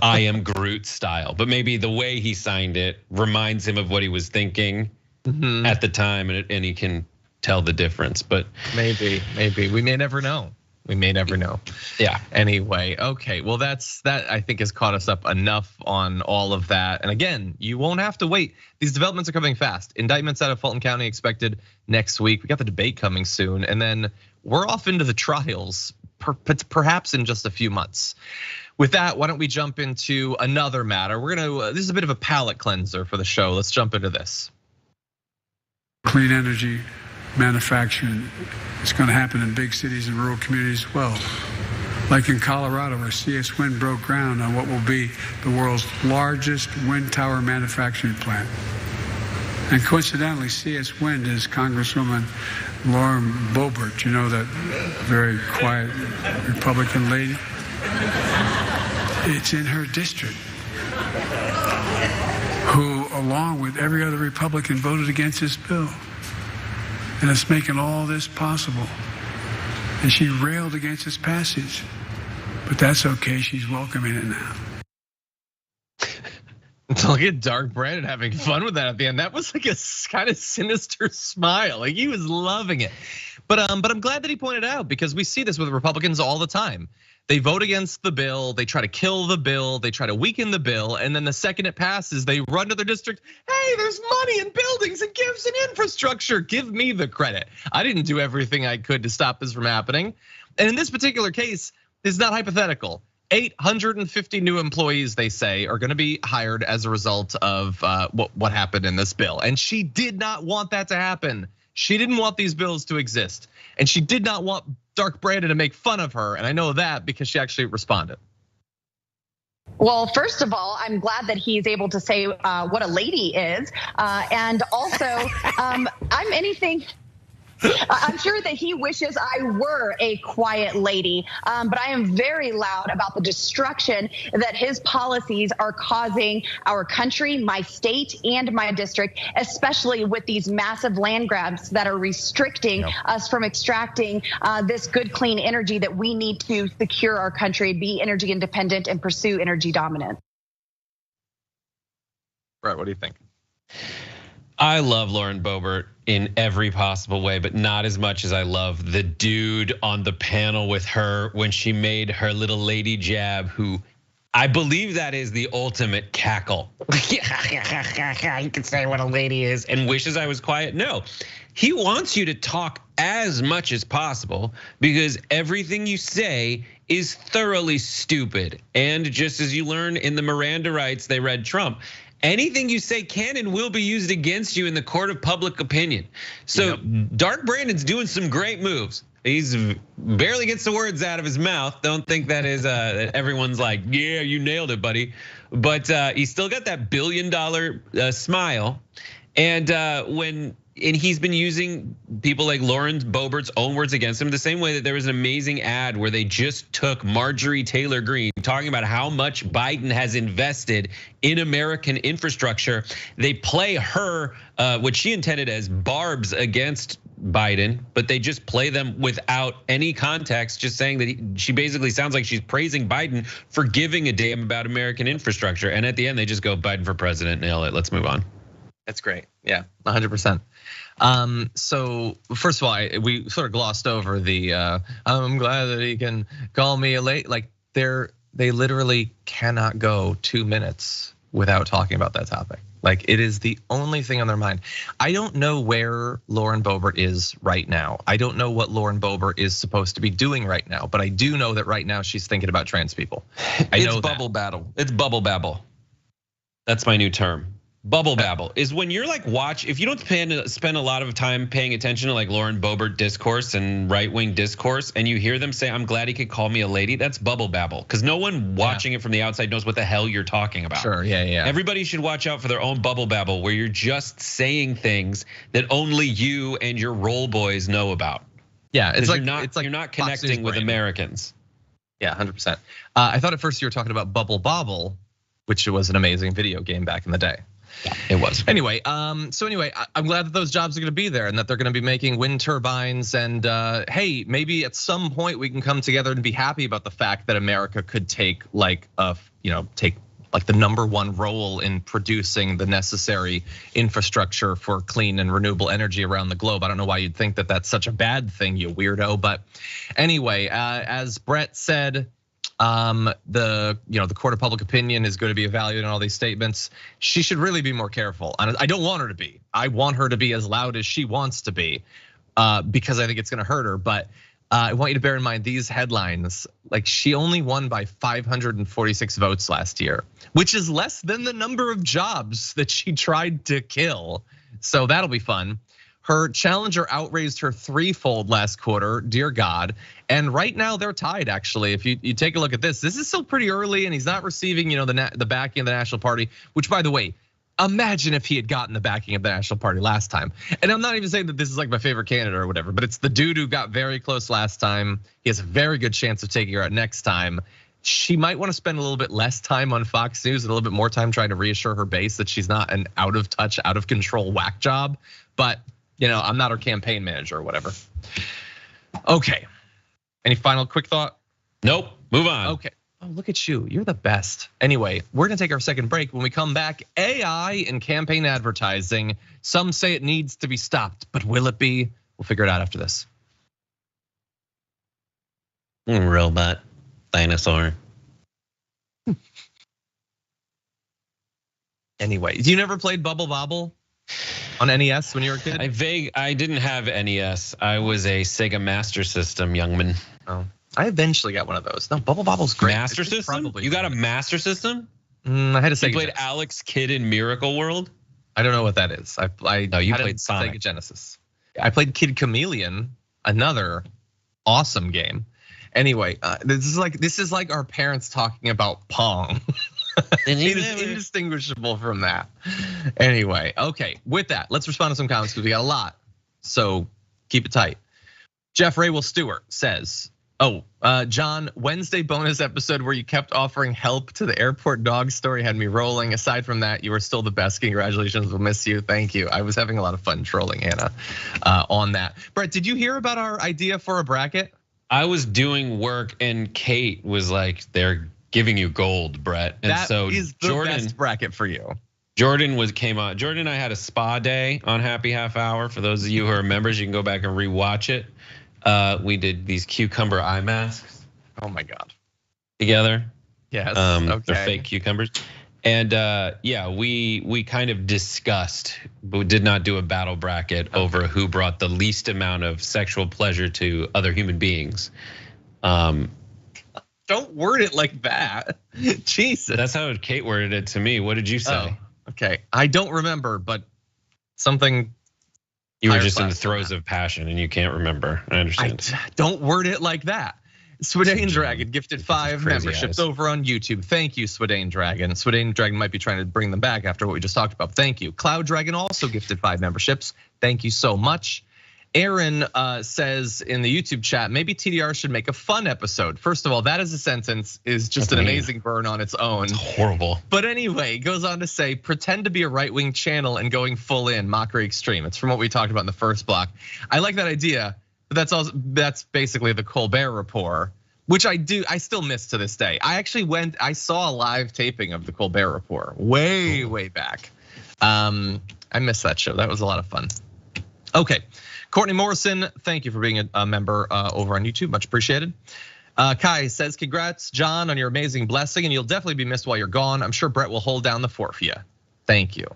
I am Groot style. But maybe the way he signed it reminds him of what he was thinking at the time, and he can tell the difference. But maybe, we may never know. We may never know. Yeah. Anyway, okay. Well, that I think has caught us up enough on all of that. And again, you won't have to wait. These developments are coming fast. Indictments out of Fulton County expected next week. We got the debate coming soon, and then we're off into the trials, perhaps in just a few months. With that, why don't we jump into another matter? This is a bit of a palate cleanser for the show. Let's jump into this. Clean energy manufacturing is going to happen in big cities and rural communities as well. Like in Colorado, where CS Wind broke ground on what will be the world's largest wind tower manufacturing plant. And coincidentally, CS Wind is Congresswoman Lauren Boebert, you know, that very quiet Republican lady. It's in her district, who, along with every other Republican, voted against this bill. And it's making all this possible. And she railed against its passage. But that's okay, she's welcoming it now. Look at Dark Brandon having fun with that at the end. That was like a kind of sinister smile. Like he was loving it. But I'm glad that he pointed out, because we see this with Republicans all the time. They vote against the bill, they try to kill the bill, they try to weaken the bill, and then the second it passes, they run to their district. Hey, there's money and buildings and gifts and infrastructure. Give me the credit. I didn't do everything I could to stop this from happening. And in this particular case, it's not hypothetical. 850 new employees, they say, are gonna be hired as a result of what happened in this bill. And she did not want that to happen. She didn't want these bills to exist. And she did not want Dark Brandon to make fun of her. And I know that because she actually responded. Well, first of all, I'm glad that he's able to say what a lady is. And also, I'm anything. I'm sure that he wishes I were a quiet lady, but I am very loud about the destruction that his policies are causing our country, my state, and my district, especially with these massive land grabs that are restricting us from extracting this good, clean energy that we need to secure our country, be energy independent, and pursue energy dominance. Brett, what do you think? I love Lauren Boebert in every possible way, but not as much as I love the dude on the panel with her when she made her little lady jab, who I believe that is the ultimate cackle. You can say what a lady is and wishes I was quiet. No, he wants you to talk as much as possible because everything you say is thoroughly stupid. And just as you learn in the Miranda rights, they read Trump. Anything you say can and will be used against you in the court of public opinion. So Dark Brandon's doing some great moves. He's barely gets the words out of his mouth. Don't think that is everyone's like, yeah, you nailed it, buddy. But he's still got that $1 billion smile. And he's been using people like Lauren Boebert's own words against him, the same way that there was an amazing ad where they just took Marjorie Taylor Greene talking about how much Biden has invested in American infrastructure. They play her, what she intended as barbs against Biden, but they just play them without any context, just saying that she basically sounds like she's praising Biden for giving a damn about American infrastructure. And at the end, they just go Biden for president, nail it, let's move on. That's great. Yeah, 100%. So first of all, we sort of glossed over the I'm glad that he can call me a late. Like they literally cannot go 2 minutes without talking about that topic. Like it is the only thing on their mind. I don't know where Lauren Boebert is right now. I don't know what Lauren Boebert is supposed to be doing right now, but I do know that right now she's thinking about trans people. It's bubble babble. It's bubble babble. That's my new term. Bubble babble is when you're like if you don't spend a lot of time paying attention to like Lauren Boebert discourse and right-wing discourse, and you hear them say, I'm glad he could call me a lady, that's bubble babble. Because no one watching it from the outside knows what the hell you're talking about. Sure, yeah. Everybody should watch out for their own bubble babble where you're just saying things that only you and your roll boys know about. Yeah, you're not connecting with Americans. Yeah, 100%. I thought at first you were talking about Bubble Bobble, which was an amazing video game back in the day. Yeah, it was. Anyway, I'm glad that those jobs are going to be there and that they're going to be making wind turbines. And hey, maybe at some point we can come together and be happy about the fact that America could take like the #1 role in producing the necessary infrastructure for clean and renewable energy around the globe. I don't know why you'd think that that's such a bad thing, you weirdo. But anyway, as Brett said, the court of public opinion is going to be evaluating all these statements. She should really be more careful. And I don't want her to be. I want her to be as loud as she wants to be, because I think it's going to hurt her. But I want you to bear in mind these headlines. Like she only won by 546 votes last year, which is less than the number of jobs that she tried to kill. So that'll be fun. Her challenger outraised her threefold last quarter, dear God. And right now they're tied, actually. If you take a look at this is still pretty early and he's not receiving the backing of the National Party, which by the way, imagine if he had gotten the backing of the National Party last time. And I'm not even saying that this is like my favorite candidate or whatever, but it's the dude who got very close last time. He has a very good chance of taking her out next time. She might want to spend a little bit less time on Fox News and a little bit more time trying to reassure her base that she's not an out of touch, out of control whack job. But I'm not her campaign manager or whatever. Okay. Any final quick thought? Nope. Move on. Okay. Oh, look at you. You're the best. Anyway, we're gonna take our second break. When we come back, AI in campaign advertising. Some say it needs to be stopped, but will it be? We'll figure it out after this. Robot, dinosaur. Anyway, you never played Bubble Bobble on NES when you were a kid? I didn't have NES. I was a Sega Master System youngman. Oh, I eventually got one of those. No, Bubble Bobble's great. Master System? You got a Master System? I had a Sega. You played Alex Kidd in Miracle World? I don't know what that is. No, you played Sonic. Sega Genesis. I played Kid Chameleon, another awesome game. Anyway, this is like our parents talking about Pong. It is indistinguishable from that. Anyway, okay, with that, let's respond to some comments because we got a lot. So keep it tight. Jeff Raywell Stewart says, John, Wednesday bonus episode where you kept offering help to the airport dog story had me rolling. Aside from that, you are still the best. Congratulations, we'll miss you. Thank you. I was having a lot of fun trolling Hannah on that. Brett, did you hear about our idea for a bracket? I was doing work and Kate was like, they're giving you gold, Brett. And that so is the best bracket for you. Jordan came on. Jordan and I had a spa day on Happy Half Hour. For those of you who are members, you can go back and rewatch it. We did these cucumber eye masks. Oh my God. Together. Yes. They're fake cucumbers. And yeah, we kind of discussed, but did not do a battle bracket over who brought the least amount of sexual pleasure to other human beings. Don't word it like that. Jesus. That's how Kate worded it to me. What did you say? Oh, okay, I don't remember, but something. You were just in the throes of passion and you can't rember. I understand. Don't word it like that. Swedane Dragon gifted 5 memberships over on YouTube. Thank you, Swedane Dragon. Swedane Dragon might be trying to bring them back after what we just talked about. Thank you. Cloud Dragon also gifted 5 memberships. Thank you so much. Aaron says in the YouTube chat, maybe TDR should make a fun episode. First of all, that as a sentence is just an amazing burn on its own. It's horrible. But anyway, goes on to say, pretend to be a right-wing channel and going full in, mockery extreme. It's from what we talked about in the first block. I like that idea. But that's basically the Colbert Report, which I still miss to this day. I saw a live taping of the Colbert Report way back. I miss that show. That was a lot of fun. Okay, Courtney Morrison, thank you for being a member over on YouTube, much appreciated. Kai says, congrats, John, on your amazing blessing, and you'll definitely be missed while you're gone. I'm sure Brett will hold down the fort for you. Thank you,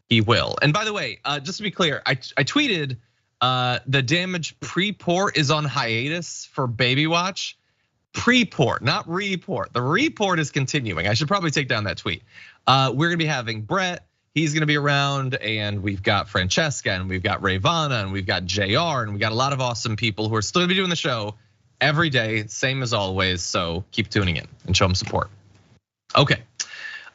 he will. And by the way, just to be clear, I tweeted, the damage pre-port is on hiatus for Baby Watch. Pre-port, not report. The report is continuing. I should probably take down that tweet. We're gonna be having Brett, he's gonna be around, and we've got Francesca, and we've got Rayvana, and we've got JR, and we got a lot of awesome people who are still gonna be doing the show every day, same as always. So keep tuning in and show them support. Okay.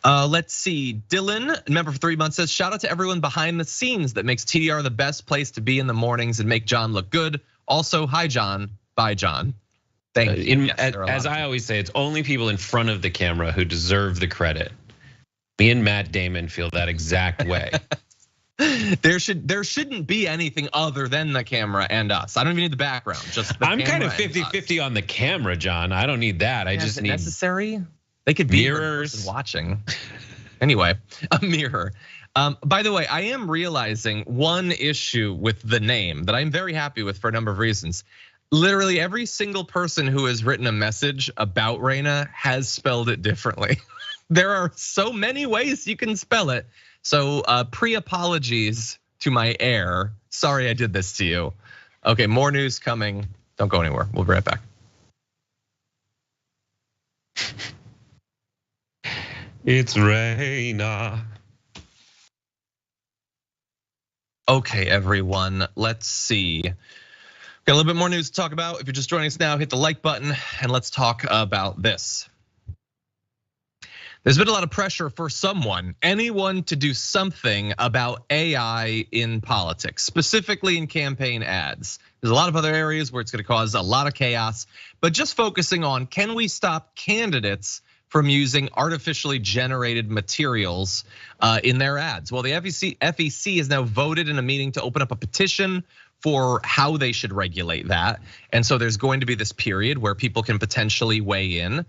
Let's see, Dylan, member for 3 months, says, shout out to everyone behind the scenes that makes TDR the best place to be in the mornings and make John look good. Also, hi John, bye John. Thank you. As I always say, it's only people in front of the camera who deserve the credit. Me and Matt Damon feel that exact way. There shouldn't be anything other than the camera and us. I don't even need the background, just the I'm kind of camera 50-50 on the camera, John. I don't need that. I just need necessary. They could be mirrors watching. Anyway, a mirror. By the way, I am realizing one issue with the name that I'm very happy with for a number of reasons. Literally every single person who has written a message about Reina has spelled it differently. There are so many ways you can spell it. So pre-apologies to my heir. Sorry I did this to you. Okay, more news coming. Don't go anywhere. We'll be right back. It's Reina. Okay, everyone, let's see. Got a little bit more news to talk about. If you're just joining us now, hit the like button and let's talk about this. There's been a lot of pressure for anyone to do something about AI in politics, specifically in campaign ads. There's a lot of other areas where it's gonna cause a lot of chaos, but just focusing on, can we stop candidates from using artificially generated materials in their ads? Well, the FEC has now voted in a meeting to open up a petition for how they should regulate that. And so there's going to be this period where people can potentially weigh in.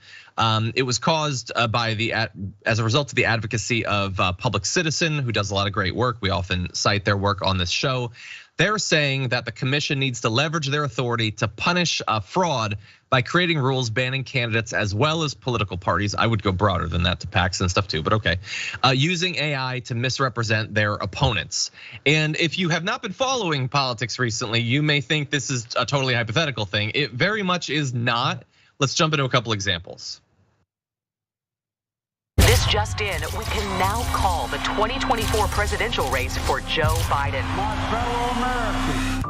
It was caused as a result of the advocacy of Public Citizen, who does a lot of great work. We often cite their work on this show. They're saying that the commission needs to leverage their authority to punish fraud by creating rules banning candidates as well as political parties. I would go broader than that to PACs and stuff too, but okay. Using AI to misrepresent their opponents. And if you have not been following politics recently, you may think this is a totally hypothetical thing. It very much is not. Let's jump into a couple examples. This just in, we can now call the 2024 presidential race for Joe Biden. My fellow Americans.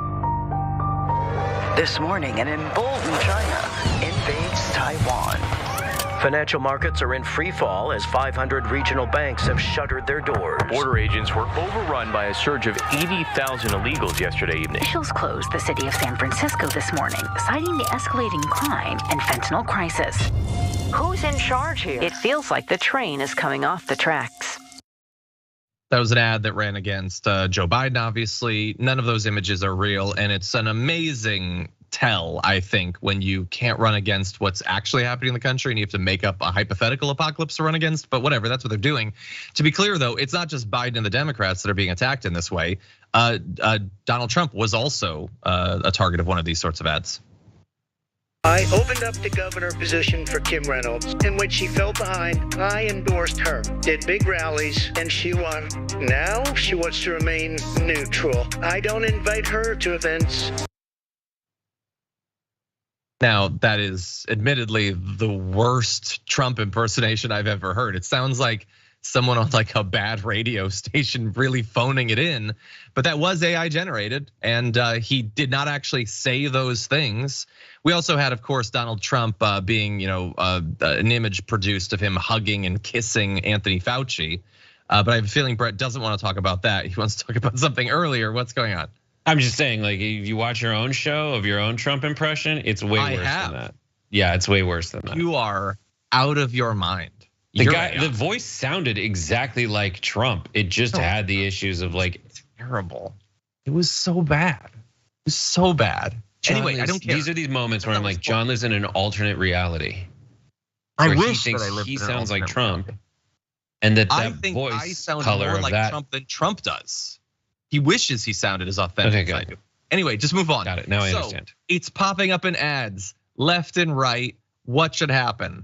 This morning, an emboldened China invades Taiwan. Financial markets are in free fall as 500 regional banks have shuttered their doors. Border agents were overrun by a surge of 80,000 illegals yesterday evening. Officials closed the city of San Francisco this morning, citing the escalating crime and fentanyl crisis. Who's in charge here? It feels like the train is coming off the tracks. That was an ad that ran against Joe Biden, obviously. None of those images are real, and it's an amazing tell, I think, when you can't run against what's actually happening in the country and you have to make up a hypothetical apocalypse to run against, but whatever, that's what they're doing. To be clear though, it's not just Biden and the Democrats that are being attacked in this way. Donald Trump was also a target of one of these sorts of ads. I opened up the governor position for Kim Reynolds, in which she fell behind. I endorsed her, did big rallies, and she won. Now she wants to remain neutral. I don't invite her to events. Now, that is admittedly the worst Trump impersonation I've ever heard. It sounds like someone on like a bad radio station really phoning it in, but that was AI generated, and he did not actually say those things. We also had, of course, Donald Trump being, an image produced of him hugging and kissing Anthony Fauci. But I have a feeling Brett doesn't want to talk about that. He wants to talk about something earlier. What's going on? I'm just saying, like, if you watch your own show of your own Trump impression, it's way worse than that. Yeah, it's way worse than that. You are out of your mind. The voice sounded exactly like Trump. It just had the issues of like terrible. It was so bad. It was so bad. Anyway, I don't care. These are these moments where I'm like, John lives in an alternate reality. I wish he thinks that I lived he sounds like Trump, and that voice I sound color more of like that. Trump than Trump does. He wishes he sounded as authentic as I do. Anyway, just move on. Got it. Now I understand. It's popping up in ads left and right. What should happen?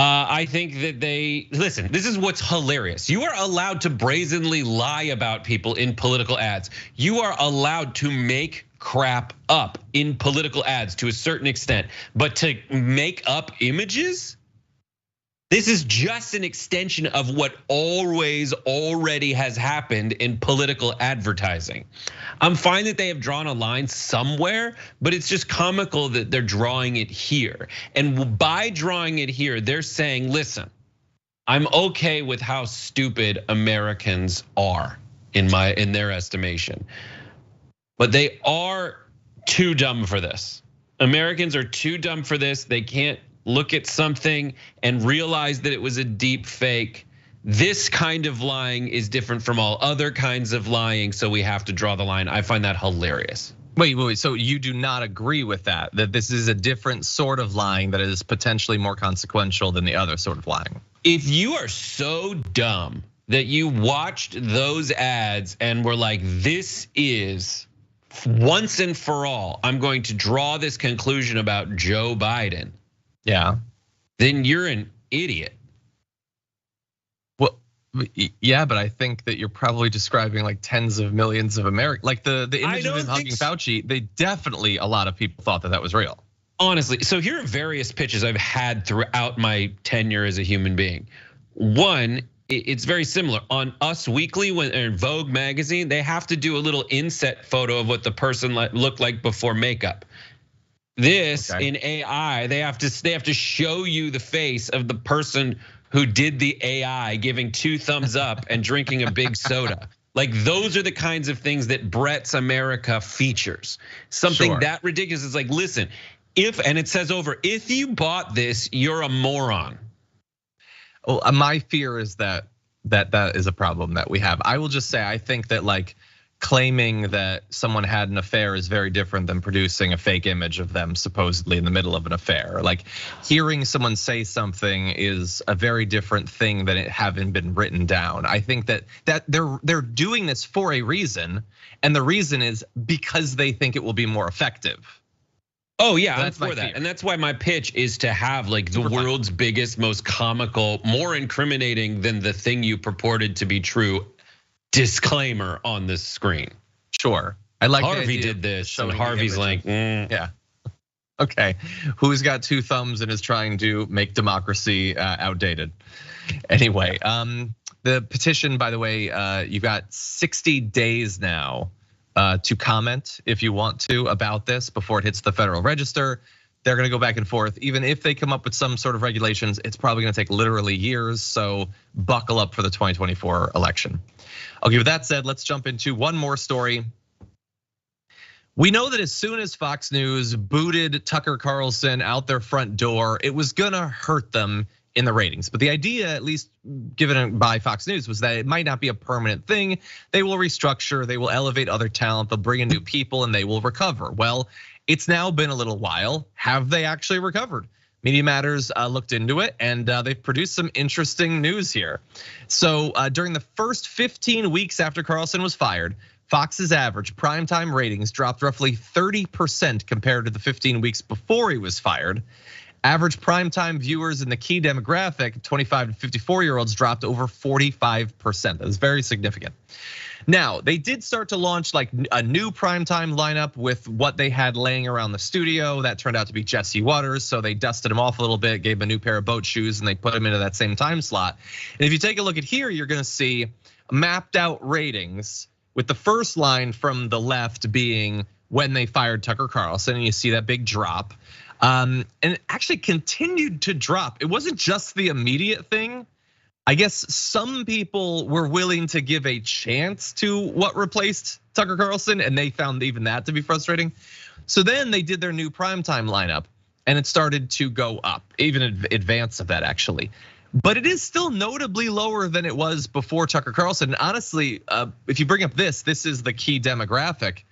I think that listen, this is what's hilarious. You are allowed to brazenly lie about people in political ads. You are allowed to make crap up in political ads to a certain extent, but to make up images? This is just an extension of what already has happened in political advertising. I'm fine that they have drawn a line somewhere, but it's just comical that they're drawing it here. And by drawing it here, they're saying, listen, I'm okay with how stupid Americans are in their estimation. But they are too dumb for this. Americans are too dumb for this. They can't look at something and realize that it was a deep fake. This kind of lying is different from all other kinds of lying, so we have to draw the line. I find that hilarious. Wait, so you do not agree with that this is a different sort of lying that is potentially more consequential than the other sort of lying? If you are so dumb that you watched those ads and were like, this is once and for all, I'm going to draw this conclusion about Joe Biden. Yeah. Then you're an idiot. Well, yeah, but I think that you're probably describing like tens of millions of Americans. Like the image of him hugging Fauci, they definitely, a lot of people thought that was real. Honestly, so here are various pitches I've had throughout my tenure as a human being. One, it's very similar. On Us Weekly, when in Vogue magazine, they have to do a little inset photo of what the person looked like before makeup. This in AI, they have to show you the face of the person who did the AI giving 2 thumbs up and drinking a big soda. Like those are the kinds of things that Brett's America features. Something that ridiculous is like, listen, and it says if you bought this, you're a moron. Well, my fear is that is a problem that we have. I will just say, I think that like claiming that someone had an affair is very different than producing a fake image of them supposedly in the middle of an affair. Like hearing someone say something is a very different thing than it having been written down. I think that they're doing this for a reason, and the reason is because they think it will be more effective. Oh yeah, I'm for that. And that's why my pitch is to have like the world's biggest, most comical, more incriminating than the thing you purported to be true disclaimer on this screen. Sure. I like Harvey did this, and Harvey's like, yeah. Okay, who's got 2 thumbs and is trying to make democracy outdated? Anyway, the petition, by the way, you've got 60 days now to comment if you want to about this before it hits the Federal Register. They're gonna go back and forth. Even if they come up with some sort of regulations, it's probably gonna take literally years. So buckle up for the 2024 election. Okay, with that said, let's jump into one more story. We know that as soon as Fox News booted Tucker Carlson out their front door, it was gonna hurt them in the ratings. But the idea, at least given by Fox News, was that it might not be a permanent thing. They will restructure, they will elevate other talent, they'll bring in new people, and they will recover. Well, it's now been a little while. Have they actually recovered? Media Matters looked into it, and they've produced some interesting news here. So during the first 15 weeks after Carlson was fired, Fox's average primetime ratings dropped roughly 30% compared to the 15 weeks before he was fired. Average primetime viewers in the key demographic, 25 to 54-year-olds, dropped over 45%. That is very significant. Now, they did start to launch like a new primetime lineup with what they had laying around the studio. That turned out to be Jesse Waters, so they dusted him off a little bit, gave him a new pair of boat shoes, and they put him into that same time slot. And if you take a look at here, you're gonna see mapped out ratings with the first line from the left being when they fired Tucker Carlson, and you see that big drop. And it actually continued to drop. It wasn't just the immediate thing. I guess some people were willing to give a chance to what replaced Tucker Carlson, and they found even that to be frustrating. So then they did their new primetime lineup, and it started to go up, even in advance of that actually. But it is still notably lower than it was before Tucker Carlson. And honestly, if you bring up this is the key demographic.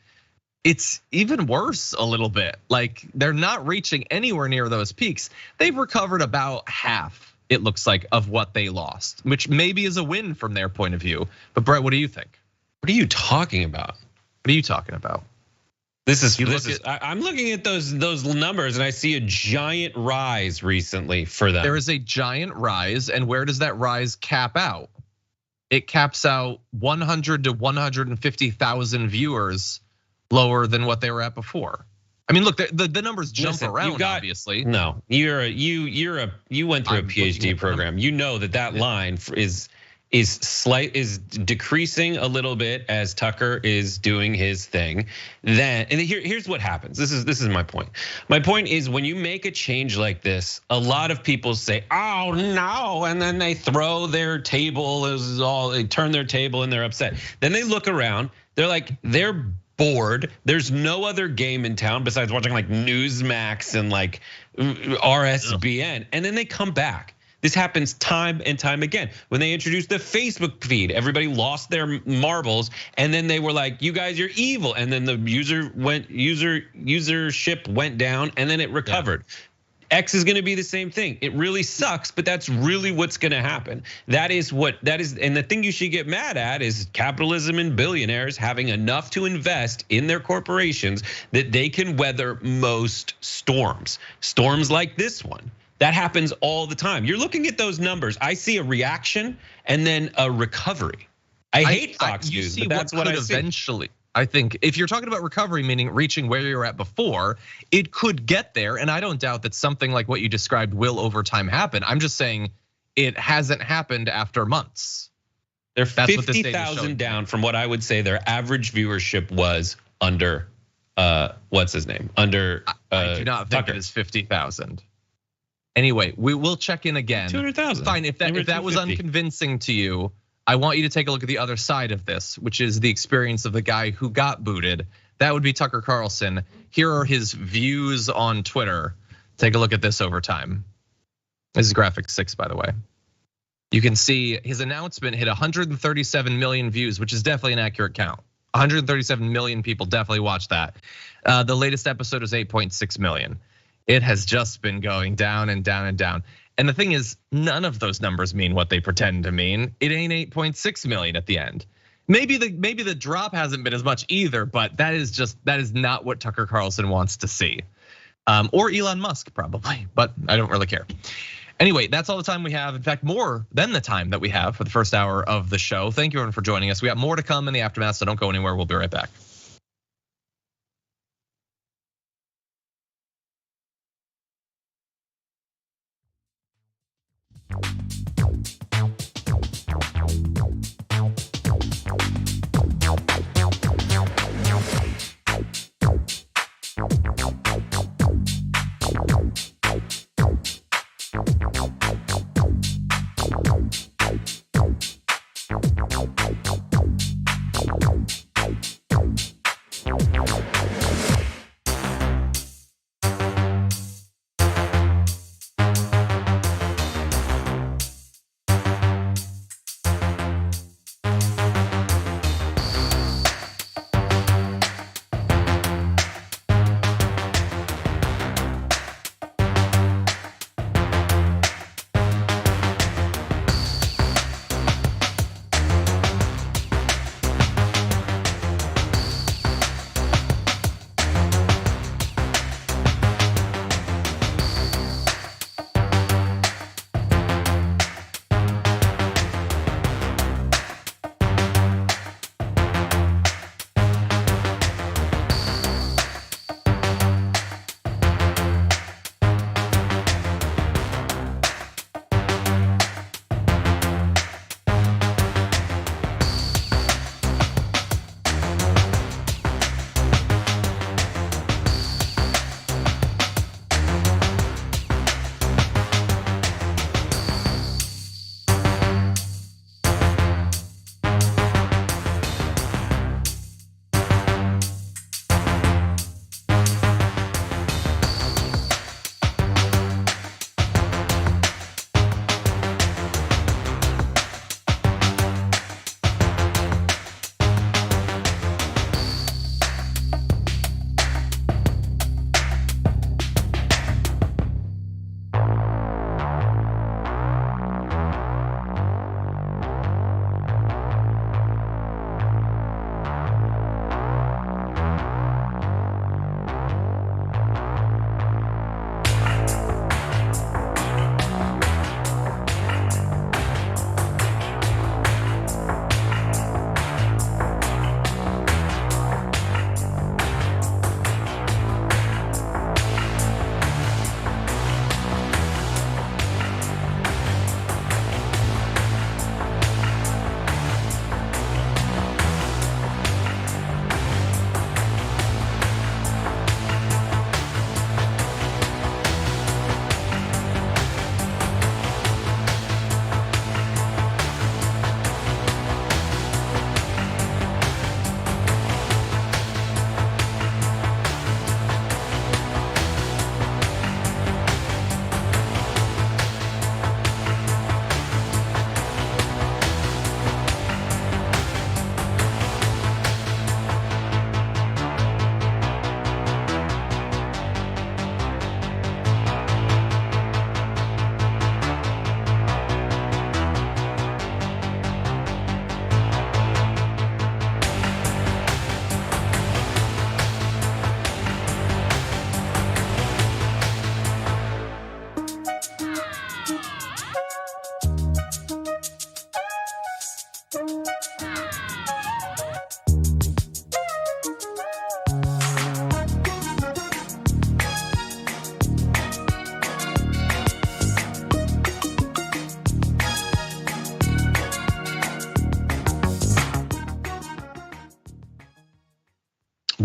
It's even worse a little bit. Like they're not reaching anywhere near those peaks. They've recovered about half, it looks like, of what they lost, which maybe is a win from their point of view. But Brett, what do you think? What are you talking about? What are you talking about? I'm looking at those numbers and I see a giant rise recently for them. There is a giant rise, and where does that rise cap out? It caps out 100 to 150,000 viewers lower than what they were at before. I mean, look, the numbers jump around. Obviously, no. You went through a PhD program. You know that line is decreasing a little bit as Tucker is doing his thing. Then, and here's what happens. This is my point. My point is when you make a change like this, a lot of people say, "Oh no," and then they throw their table. They turn their table and they're upset. Then they look around. They're bored. There's no other game in town besides watching like Newsmax and like RSBN, and then they come back. This happens time and time again. When they introduced the Facebook feed, everybody lost their marbles, and then they were like, "You guys are evil," and then the usership went down, and then it recovered. Yeah. X is gonna be the same thing. It really sucks, but that's really what's gonna happen. That is, and the thing you should get mad at is capitalism and billionaires having enough to invest in their corporations that they can weather most storms. Storms like this one. That happens all the time. You're looking at those numbers. I see a reaction and then a recovery. I hate Fox News, but that's what I see. Eventually, I think if you're talking about recovery, meaning reaching where you were at before, it could get there. And I don't doubt that something like what you described will over time happen. I'm just saying it hasn't happened after months. They're 50,000 down from what I would say their average viewership was under, what's his name? Under I do not think it is 50,000. Anyway, we will check in again. 200,000. Fine, if that was unconvincing to you, I want you to take a look at the other side of this, which is the experience of the guy who got booted. That would be Tucker Carlson. Here are his views on Twitter. Take a look at this over time. This is graphic 6, by the way. You can see his announcement hit 137 million views, which is definitely an accurate count. 137 million people definitely watched that. The latest episode is 8.6 million. It has just been going down and down and down. And the thing is, none of those numbers mean what they pretend to mean. It ain't 8.6 million at the end. Maybe the drop hasn't been as much either, but that is not what Tucker Carlson wants to see. Or Elon Musk probably, but I don't really care. Anyway, that's all the time we have. In fact, more than the time that we have for the first hour of the show. Thank you everyone for joining us. We got more to come in the aftermath, so don't go anywhere. We'll be right back.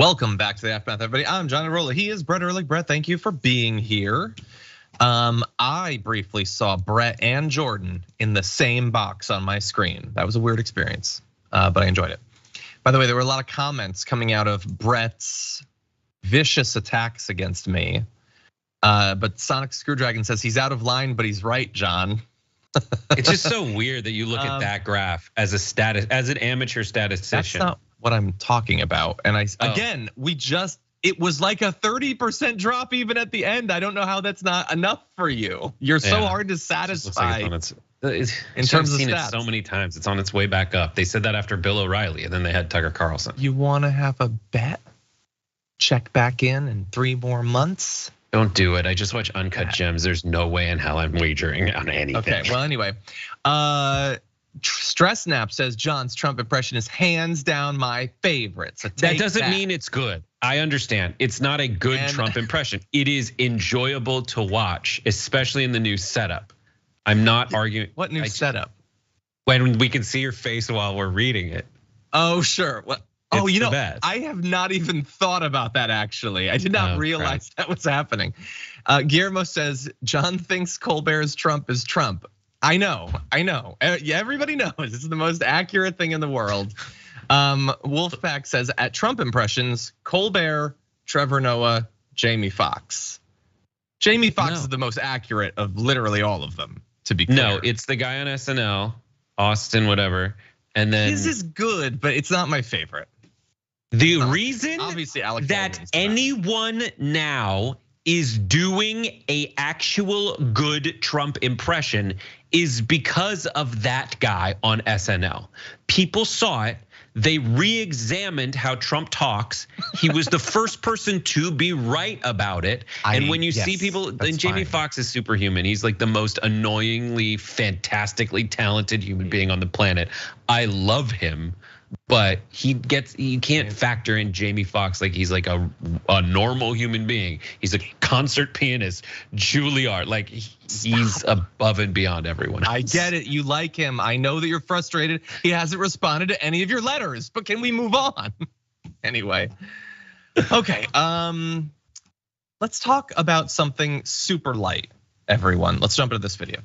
Welcome back to the Aftermath, everybody. I'm John Iadarola. He is Brett Erlich. Brett, thank you for being here. I briefly saw Brett and Jordan in the same box on my screen. That was a weird experience, but I enjoyed it. By the way, there were a lot of comments coming out of Brett's vicious attacks against me. But Sonic Screwdragon says he's out of line, but he's right, John. It's just so weird that you look at that graph as an amateur statistician. That's not what I'm talking about. And again, it was like a 30% drop even at the end. I don't know how that's not enough for you. You're so hard to satisfy. In terms of seen stats. it so many times, it's on its way back up. They said that after Bill O'Reilly, and then they had Tucker Carlson. You want to have a bet? Check back in 3 more months. Don't do it. I just watch Uncut Gems. There's no way in hell I'm wagering on anything. Okay, well, anyway. Stress Nap says John's Trump impression is hands down my favorite. So that doesn't mean it's good. I understand. It's not a good Trump impression. It is enjoyable to watch, especially in the new setup. I'm not arguing. What new setup? When we can see your face while we're reading it. Oh, sure. Well, I have not even thought about that actually. I did not realize that was happening. Guillermo says John thinks Colbert's Trump is Trump. I know. Yeah, everybody knows. It's the most accurate thing in the world. Wolfpack says at Trump impressions, Colbert, Trevor Noah, Jamie Foxx. Jamie Foxx is the most accurate of literally all of them, to be clear. No, it's the guy on SNL, Austin, whatever. And then his is good, but it's not my favorite. The reason obviously Alex that anyone now is doing a actual good Trump impression is because of that guy on SNL. People saw it. They re-examined how Trump talks. He was the first person to be right about it. And when you see people, and Jamie Foxx is superhuman. He's like the most annoyingly, fantastically talented human being on the planet. I love him. But you can't factor in Jamie Foxx like he's like a normal human being. He's a concert pianist, Juilliard. Like he's above and beyond everyone else. I get it. You like him. I know that you're frustrated. He hasn't responded to any of your letters. But can we move on? Anyway, okay. Let's talk about something super light, everyone. Let's jump into this video.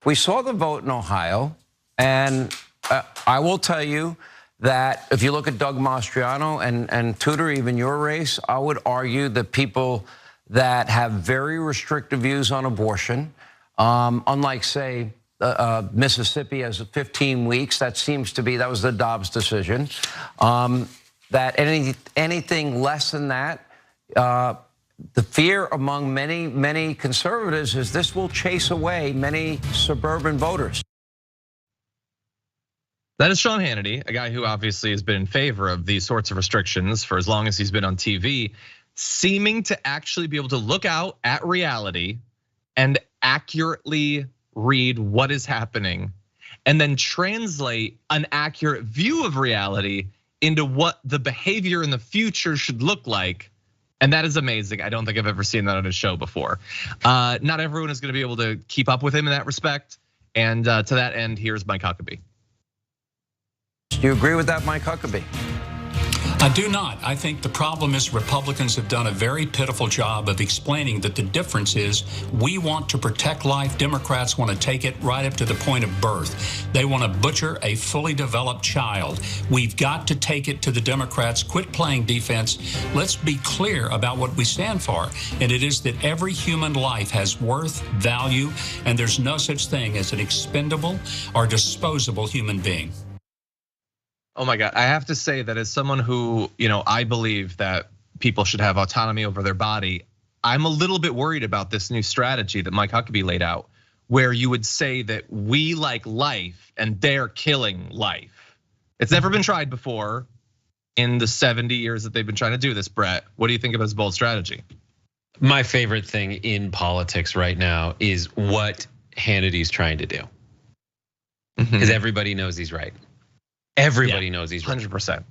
We saw the vote in Ohio, and I will tell you that if you look at Doug Mastriano and Tudor, even your race, I would argue that people that have very restrictive views on abortion, unlike say Mississippi has 15 weeks, that was the Dobbs decision. That anything less than that, the fear among many conservatives is this will chase away many suburban voters. That is Sean Hannity, a guy who obviously has been in favor of these sorts of restrictions for as long as he's been on TV, seeming to actually be able to look out at reality and accurately read what is happening and then translate an accurate view of reality into what the behavior in the future should look like. And that is amazing. I don't think I've ever seen that on a show before. Not everyone is gonna be able to keep up with him in that respect. And to that end, here's Mike Huckabee. Do you agree with that, Mike Huckabee? I do not. I think the problem is Republicans have done a very pitiful job of explaining that the difference is we want to protect life. Democrats want to take it right up to the point of birth. They want to butcher a fully developed child. We've got to take it to the Democrats. Quit playing defense. Let's be clear about what we stand for. And it is that every human life has worth, value, and there's no such thing as an expendable or disposable human being. Oh my God, I have to say that as someone who, I believe that people should have autonomy over their body, I'm a little bit worried about this new strategy that Mike Huckabee laid out, where you would say that we like life and they're killing life. It's never been tried before in the 70 years that they've been trying to do this, Brett. What do you think of this bold strategy? My favorite thing in politics right now is what Hannity's trying to do. Because everybody knows he's right. Everybody knows he's right. 100%.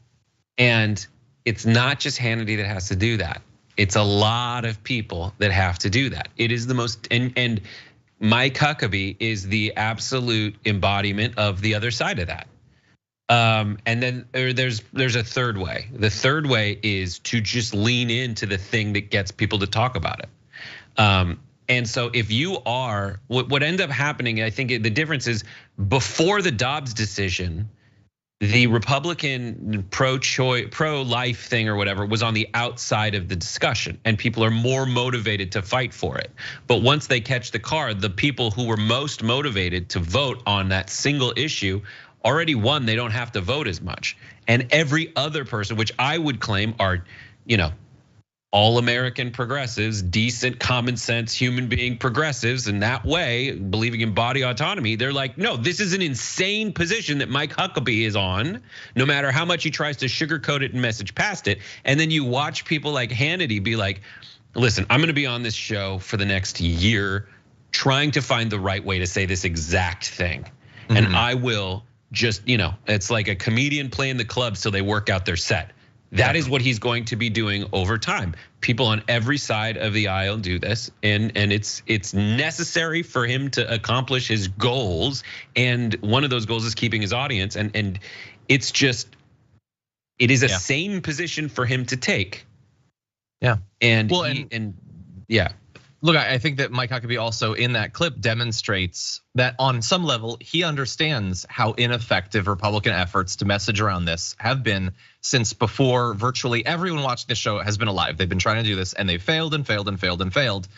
And it's not just Hannity that has to do that. It's a lot of people that have to do that. It is the most, and Mike Huckabee is the absolute embodiment of the other side of that. And then there's a third way. The third way is to just lean into the thing that gets people to talk about it. And so if you are, what ended up happening, I think the difference is before the Dobbs decision, the Republican pro-life thing or whatever was on the outside of the discussion, and people are more motivated to fight for it. But once they catch the card, the people who were most motivated to vote on that single issue already won. They don't have to vote as much. And every other person, which I would claim are, all American progressives, decent, common sense, human being progressives in that way, believing in body autonomy, they're like, no, this is an insane position that Mike Huckabee is on, no matter how much he tries to sugarcoat it and message past it. And then you watch people like Hannity be like, listen, I'm gonna be on this show for the next year trying to find the right way to say this exact thing. And I will just, it's like a comedian playing the club so they work out their set. That is what he's going to be doing over time. People on every side of the aisle do this, and it's necessary for him to accomplish his goals. And one of those goals is keeping his audience. And it's just, it is a sane position for him to take. Yeah. And yeah. Look, I think that Mike Huckabee also in that clip demonstrates that on some level, he understands how ineffective Republican efforts to message around this have been since before virtually everyone watching this show has been alive. They've been trying to do this and they failed and failed and failed and failed.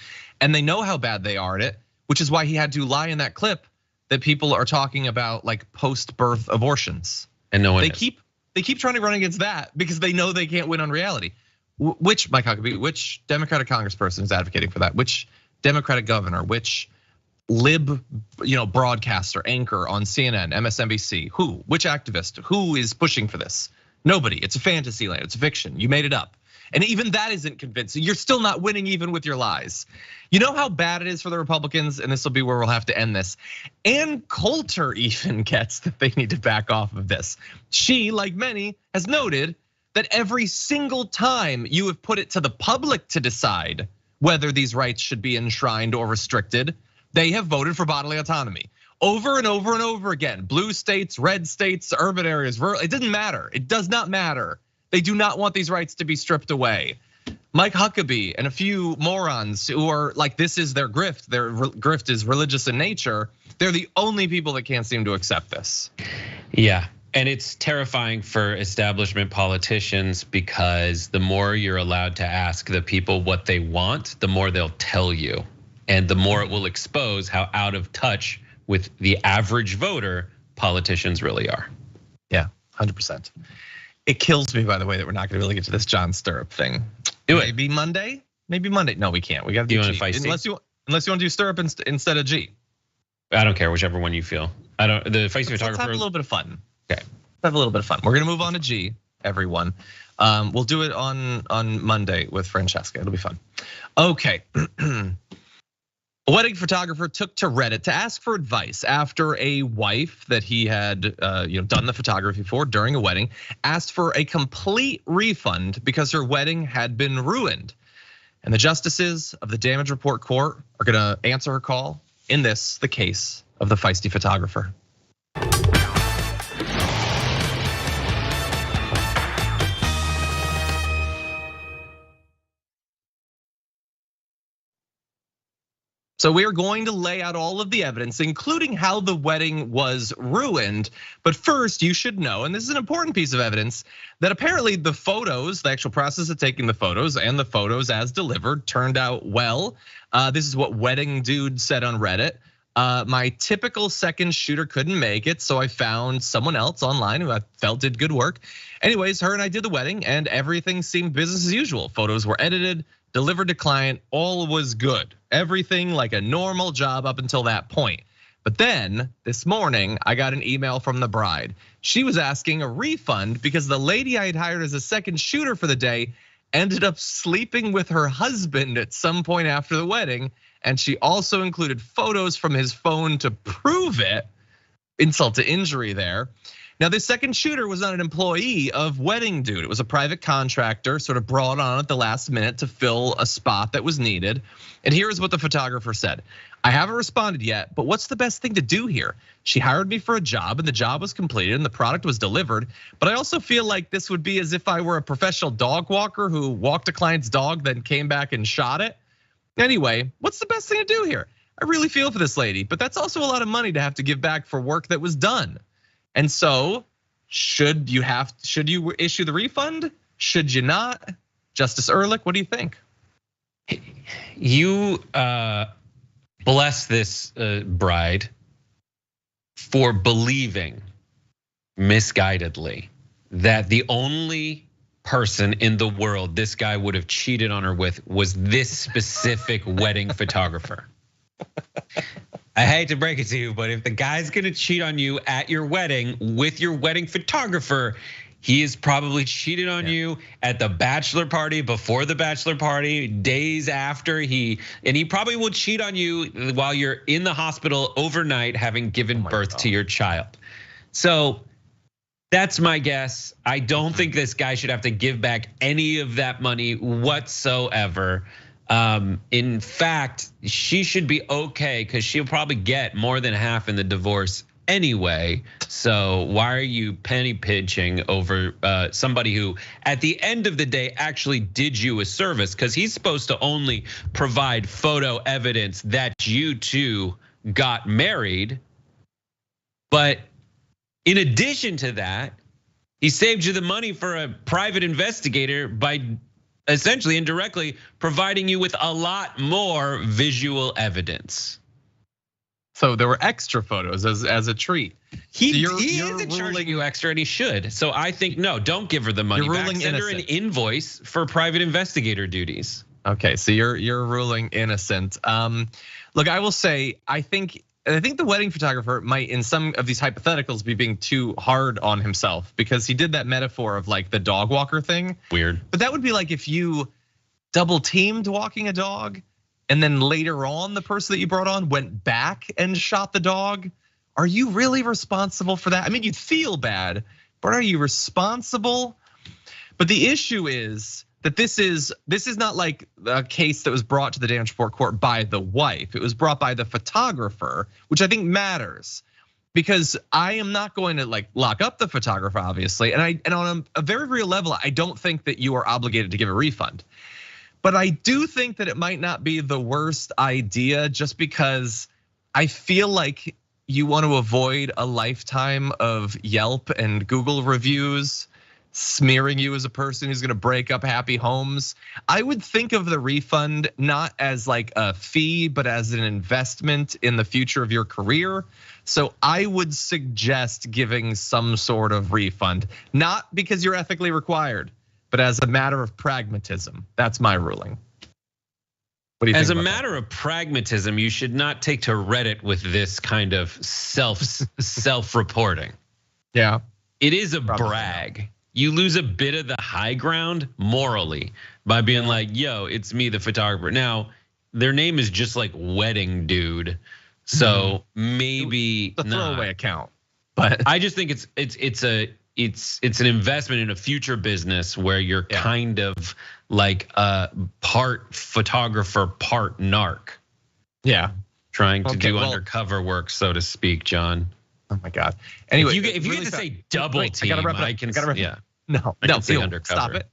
And they know how bad they are at it, which is why he had to lie in that clip that people are talking about like post-birth abortions. And no one they keep trying to run against that because they know they can't win on reality. Which Mike Huckabee, which Democratic congressperson is advocating for that? Which Democratic governor, which lib, broadcaster, anchor on CNN, MSNBC, who, which activist, who is pushing for this? Nobody, it's a fantasy land, it's a fiction, you made it up. And even that isn't convincing, you're still not winning even with your lies. You know how bad it is for the Republicans, and this will be where we'll have to end this. Ann Coulter even gets that they need to back off of this. She, like many, has noted that every single time you have put it to the public to decide whether these rights should be enshrined or restricted, they have voted for bodily autonomy. Over and over and over again, blue states, red states, urban areas, rural, it doesn't matter. It does not matter. They do not want these rights to be stripped away. Mike Huckabee and a few morons who are like, this is their grift. Their grift is religious in nature. They're the only people that can't seem to accept this. Yeah. And it's terrifying for establishment politicians because the more you're allowed to ask the people what they want, the more they'll tell you. And the more it will expose how out of touch with the average voter politicians really are. Yeah, 100%. It kills me, by the way, that we're not gonna really get to this John Stirrup thing. Maybe Monday? Maybe Monday. No, we can't. We gotta do G. Unless you want to do Stirrup instead of G. I don't care, whichever one you feel. The feisty photographer. Let's have a little bit of fun. Okay. Have a little bit of fun. We're gonna move on to G, everyone. We'll do it on Monday with Francesca. It'll be fun. Okay. A wedding photographer took to Reddit to ask for advice after a wife that he had done the photography for during a wedding asked for a complete refund because her wedding had been ruined. And the justices of the Damage Report Court are gonna answer her call in this, the case of the feisty photographer. So we are going to lay out all of the evidence, including how the wedding was ruined. But first, you should know, and this is an important piece of evidence, that apparently the photos, the actual process of taking the photos and the photos as delivered turned out well. This is what Wedding Dude said on Reddit. My typical second shooter couldn't make it, so I found someone else online who I felt did good work. Anyways, her and I did the wedding and everything seemed business as usual. Photos were edited, delivered to client, all was good. Everything like a normal job up until that point. But then this morning, I got an email from the bride. She was asking a refund because the lady I had hired as a second shooter for the day ended up sleeping with her husband at some point after the wedding. And she also included photos from his phone to prove it. Insult to injury there. Now, this second shooter was not an employee of Wedding Dude. It was a private contractor sort of brought on at the last minute to fill a spot that was needed. And here is what the photographer said. I haven't responded yet, but what's the best thing to do here? She hired me for a job and the job was completed and the product was delivered. But I also feel like this would be as if I were a professional dog walker who walked a client's dog, then came back and shot it. Anyway, what's the best thing to do here? I really feel for this lady, but that's also a lot of money to have to give back for work that was done. And so should you issue the refund? Should you not? Justice Erlich, what do you think? You bless this bride for believing misguidedly that the only person in the world this guy would have cheated on her with was this specific wedding photographer. I hate to break it to you, but if the guy's gonna cheat on you at your wedding with your wedding photographer, he has probably cheated on you at the bachelor party, before the bachelor party, days after and he probably will cheat on you while you're in the hospital overnight having given birth to your child. So that's my guess. I don't think this guy should have to give back any of that money whatsoever. In fact, she should be okay because she'll probably get more than half in the divorce anyway. So why are you penny pinching over somebody who at the end of the day actually did you a service? Because he's supposed to only provide photo evidence that you two got married. But in addition to that, he saved you the money for a private investigator by essentially indirectly providing you with a lot more visual evidence. So there were extra photos as a treat. He is charging you extra, and he should. So I think no, don't give her the money back. Send her an invoice for private investigator duties. Okay, so you're ruling innocent. Look, I will say, I think the wedding photographer might, in some of these hypotheticals, be being too hard on himself because he did that metaphor of like the dog walker thing. Weird. But that would be like if you double teamed walking a dog and then later on the person that you brought on went back and shot the dog. Are you really responsible for that? I mean, you'd feel bad, but are you responsible? But the issue is that this is not like a case that was brought to the Davenport court by the wife. It was brought by the photographer, which I think matters because I am not going to like lock up the photographer, obviously. And on a very real level, I don't think that you are obligated to give a refund. But I do think that it might not be the worst idea just because I feel like you want to avoid a lifetime of Yelp and Google reviews smearing you as a person who's gonna break up happy homes. I would think of the refund not as like a fee, but as an investment in the future of your career. So I would suggest giving some sort of refund, not because you're ethically required, but as a matter of pragmatism. That's my ruling. What do you think? As a matter of pragmatism, you should not take to Reddit with this kind of self-reporting. Yeah. It is a brag. You lose a bit of the high ground morally by being like, yo, it's me, the photographer. Now, their name is just like Wedding Dude. So maybe a throwaway account. But I just think it's an investment in a future business where you're kind of like a part photographer, part narc. Yeah. Trying to do undercover work, so to speak, John. Oh my God. Anyway, if you get to say double team, I can say undercover. Stop it.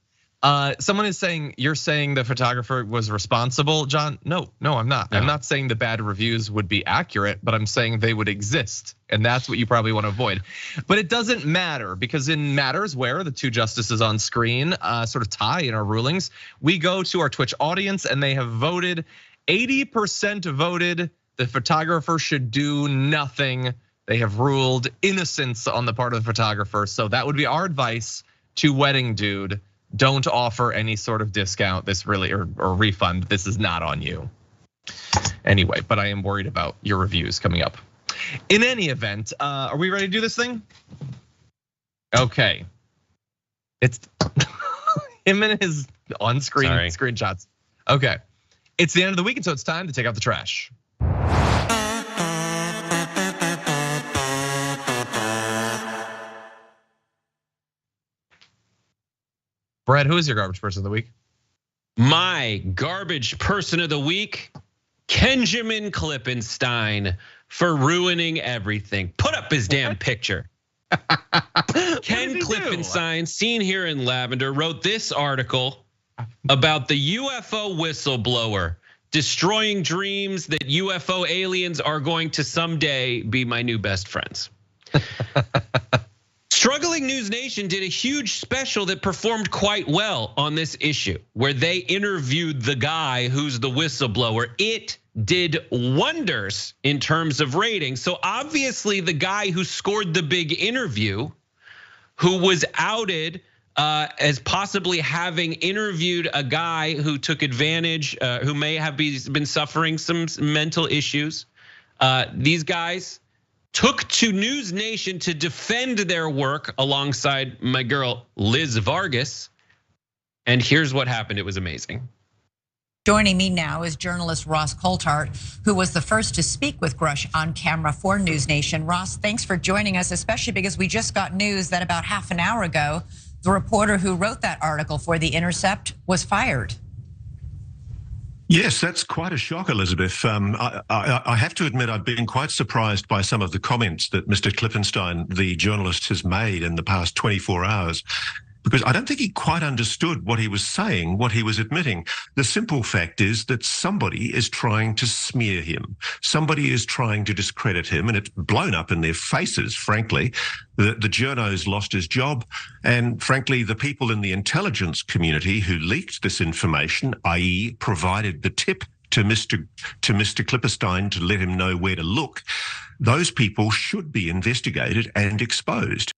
Someone is saying you're saying the photographer was responsible, John. No, I'm not. I'm not saying the bad reviews would be accurate, but I'm saying they would exist, and that's what you probably want to avoid. But it doesn't matter because in matters where the two justices on screen sort of tie in our rulings, we go to our Twitch audience and they have voted. 80% voted the photographer should do nothing. They have ruled innocence on the part of the photographer. So that would be our advice to Wedding Dude. Don't offer any sort of discount. This really or refund. This is not on you. Anyway, but I am worried about your reviews coming up. In any event, are we ready to do this thing? Okay. It's him and his on-screen screenshots. Okay. It's the end of the week, and so it's time to take out the trash. Brett, who is your garbage person of the week? My garbage person of the week, Kenjamin Klippenstein, for ruining everything. Put up his damn picture. Ken Klippenstein, seen here in Lavender, wrote this article about the UFO whistleblower destroying dreams that UFO aliens are going to someday be my new best friends. Struggling News Nation did a huge special that performed quite well on this issue, where they interviewed the guy who's the whistleblower. It did wonders in terms of ratings. So obviously the guy who scored the big interview, who was outed as possibly having interviewed a guy who took advantage, who may have been suffering some mental issues. These guys took to News Nation to defend their work alongside my girl, Liz Vargas. And here's what happened. It was amazing. Joining me now is journalist Ross Coulthart, who was the first to speak with Grush on camera for News Nation. Ross, thanks for joining us, especially because we just got news that about half an hour ago, the reporter who wrote that article for The Intercept was fired. Yes, that's quite a shock, Elizabeth. I have to admit I've been quite surprised by some of the comments that Mr. Klippenstein, the journalist, has made in the past 24 hours. Because I don't think he quite understood what he was saying, what he was admitting. The simple fact is that somebody is trying to smear him. Somebody is trying to discredit him, and it's blown up in their faces, frankly. The journo's lost his job, and frankly, the people in the intelligence community who leaked this information, i.e. provided the tip to Mr. Klippenstein to let him know where to look, those people should be investigated and exposed.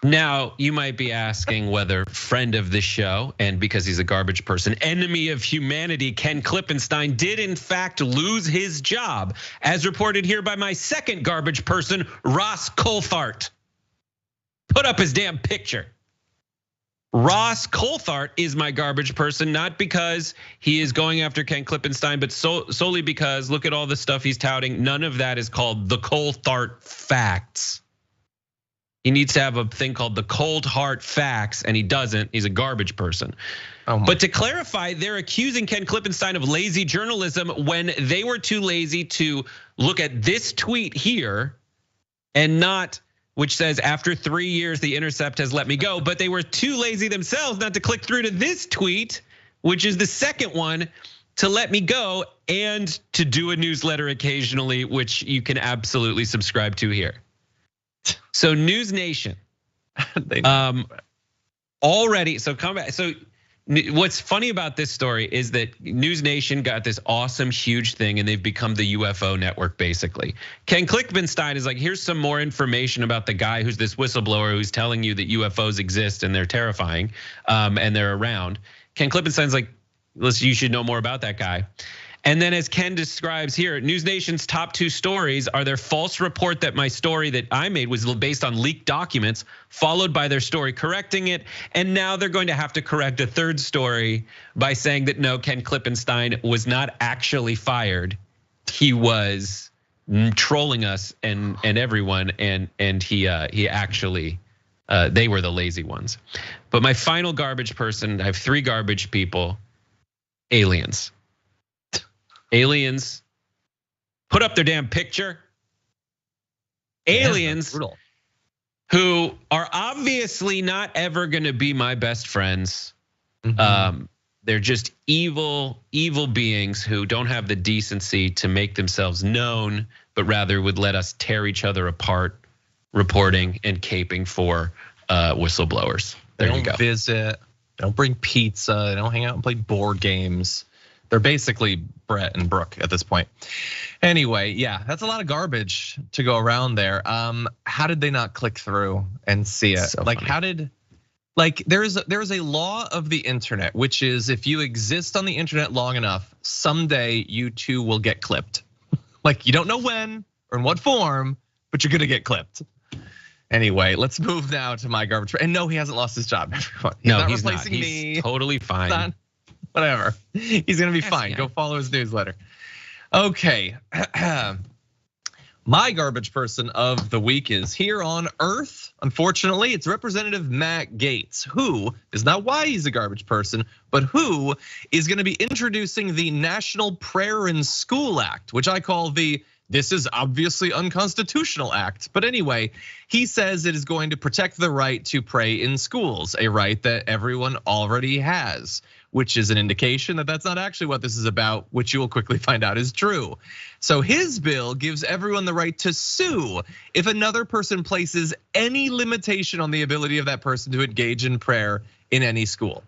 Now, you might be asking whether friend of the show, and because he's a garbage person, enemy of humanity, Ken Klippenstein did in fact lose his job, as reported here by my second garbage person, Ross Coulthart. Put up his damn picture. Ross Coulthart is my garbage person, not because he is going after Ken Klippenstein, but solely because look at all the stuff he's touting. None of that is called the Coulthart facts. He needs to have a thing called the cold hard facts, and he doesn't. He's a garbage person. But to clarify, they're accusing Ken Klippenstein of lazy journalism when they were too lazy to look at this tweet here and not, which says after 3 years, The Intercept has let me go. But they were too lazy themselves not to click through to this tweet, which is the second one, to let me go and to do a newsletter occasionally, which you can absolutely subscribe to here. So News Nation, already. So come back. So what's funny about this story is that News Nation got this awesome, huge thing, and they've become the UFO network basically. Ken Klippenstein is like, here's some more information about the guy who's this whistleblower who's telling you that UFOs exist and they're terrifying, and they're around. Ken Klippenstein's like, listen, you should know more about that guy. And then as Ken describes here, News Nation's top two stories are their false report that my story that I made was based on leaked documents, followed by their story correcting it. And now they're going to have to correct a third story by saying that no, Ken Klippenstein was not actually fired. He was trolling us and everyone, and he actually, they were the lazy ones. But my final garbage person, I have three garbage people, aliens. Aliens, put up their damn picture. Aliens who are obviously not ever gonna be my best friends. They're just evil beings who don't have the decency to make themselves known, but rather would let us tear each other apart, reporting and caping for whistleblowers. There you go. They don't visit, they don't bring pizza, they don't hang out and play board games. They're basically Brett and Brooke at this point. Anyway, yeah, that's a lot of garbage to go around there. How did they not click through and see it? So like, funny. How did, like, there is a law of the internet, which is if you exist on the internet long enough, someday you too will get clipped. Like, you don't know when or in what form, but you're gonna get clipped. Anyway, let's move now to my garbage. And no, he hasn't lost his job, everyone. He's not replacing me. He's totally fine. Whatever, he's gonna be fine. Go follow his newsletter. Okay, My garbage person of the week is here on Earth. Unfortunately, it's Representative Matt Gaetz, who is not why he's a garbage person, but who is going to be introducing the National Prayer in School Act, which I call the "this is obviously unconstitutional" act. But anyway, he says it is going to protect the right to pray in schools, a right that everyone already has, which is an indication that that's not actually what this is about, which you will quickly find out is true. So his bill gives everyone the right to sue if another person places any limitation on the ability of that person to engage in prayer in any school.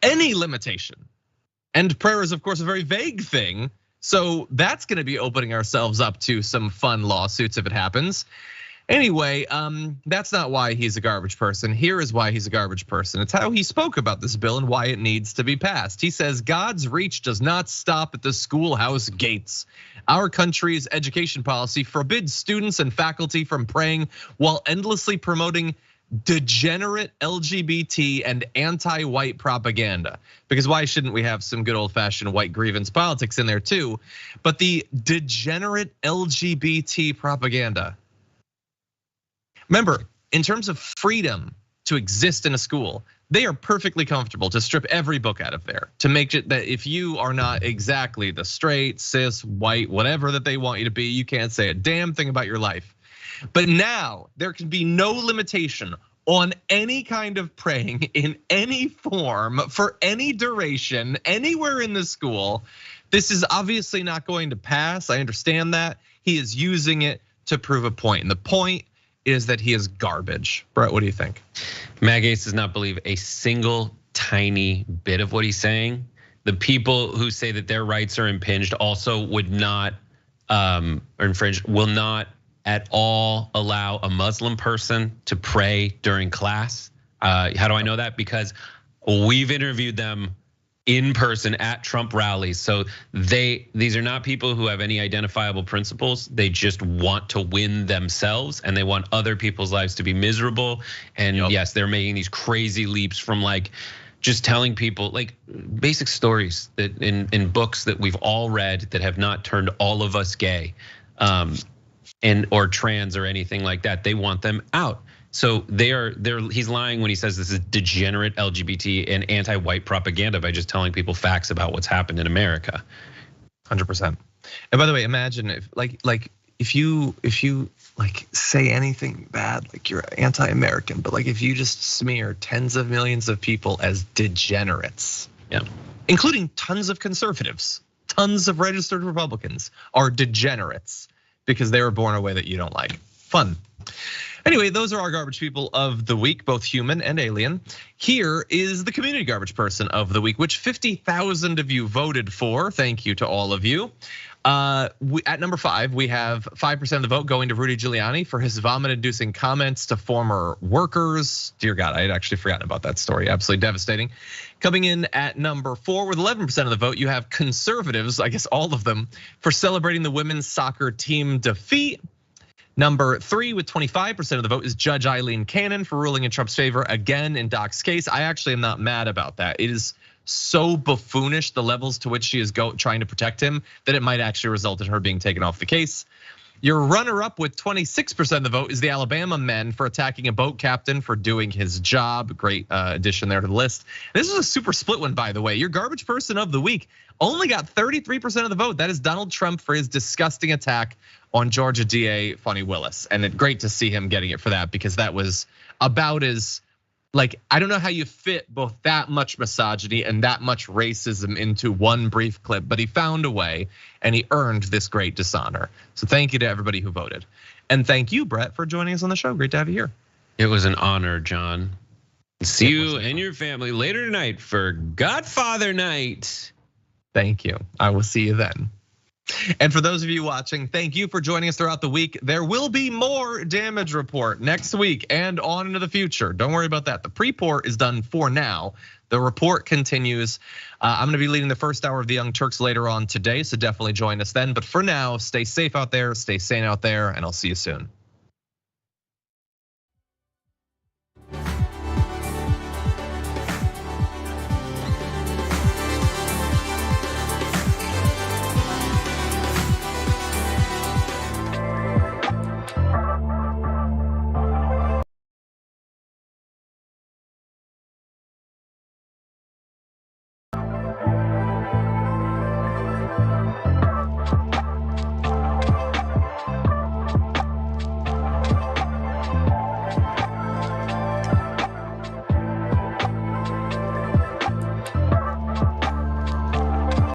Any limitation. And prayer is, of course, a very vague thing. So that's going to be opening ourselves up to some fun lawsuits if it happens. Anyway, that's not why he's a garbage person. Here is why he's a garbage person. It's how he spoke about this bill and why it needs to be passed. He says, God's reach does not stop at the schoolhouse gates. Our country's education policy forbids students and faculty from praying while endlessly promoting degenerate LGBT and anti-white propaganda. Because why shouldn't we have some good old-fashioned white grievance politics in there too? But the degenerate LGBT propaganda. Remember, in terms of freedom to exist in a school, they are perfectly comfortable to strip every book out of there to make it that if you are not exactly the straight, cis, white, whatever that they want you to be, you can't say a damn thing about your life. But now there can be no limitation on any kind of praying in any form for any duration anywhere in the school. This is obviously not going to pass. I understand that. He is using it to prove a point. And the point is that he is garbage. Brett, what do you think? Matt Gaetz does not believe a single tiny bit of what he's saying. The people who say that their rights are impinged also would not, or infringed, will not at all allow a Muslim person to pray during class. How do I know that? Because we've interviewed them in person at Trump rallies. So these are not people who have any identifiable principles. They just want to win themselves and they want other people's lives to be miserable. And yes, they're making these crazy leaps from like just telling people like basic stories that in books that we've all read that have not turned all of us gay, and or trans or anything like that. They want them out. So he's lying when he says this is degenerate LGBT and anti-white propaganda by just telling people facts about what's happened in America. 100%. And by the way, imagine if if you like say anything bad, like you're anti-American, but like if you just smear tens of millions of people as degenerates, including tons of conservatives, tons of registered Republicans are degenerates because they were born a way that you don't like. Fun. Anyway, those are our garbage people of the week, both human and alien. Here is the community garbage person of the week, which 50,000 of you voted for. Thank you to all of you. At number 5, we have 5% of the vote going to Rudy Giuliani for his vomit-inducing comments to former workers. Dear God, I had actually forgotten about that story. Absolutely devastating. Coming in at number 4 with 11% of the vote, you have conservatives, I guess all of them, for celebrating the women's soccer team defeat. Number 3 with 25% of the vote is Judge Eileen Cannon for ruling in Trump's favor again in Doc's case. I actually am not mad about that. It is so buffoonish, the levels to which she is trying to protect him, that it might actually result in her being taken off the case. Your runner-up with 26% of the vote is the Alabama men for attacking a boat captain for doing his job. Great addition there to the list. This is a super split one, by the way. Your garbage person of the week only got 33% of the vote. That is Donald Trump for his disgusting attack on Georgia DA Fani Willis. And great to see him getting it for that, because that was about as, like, I don't know how you fit both that much misogyny and that much racism into one brief clip, but he found a way and he earned this great dishonor. So thank you to everybody who voted. And thank you, Brett, for joining us on the show. Great to have you here. It was an honor, John. See you and your family later tonight for Godfather Night. Thank you. I will see you then. And for those of you watching, thank you for joining us throughout the week. There will be more damage report next week and on into the future. Don't worry about that. The pre-port is done for now. The report continues. I'm gonna be leading the first hour of the Young Turks later on today, so definitely join us then. But for now, stay safe out there, stay sane out there, and I'll see you soon.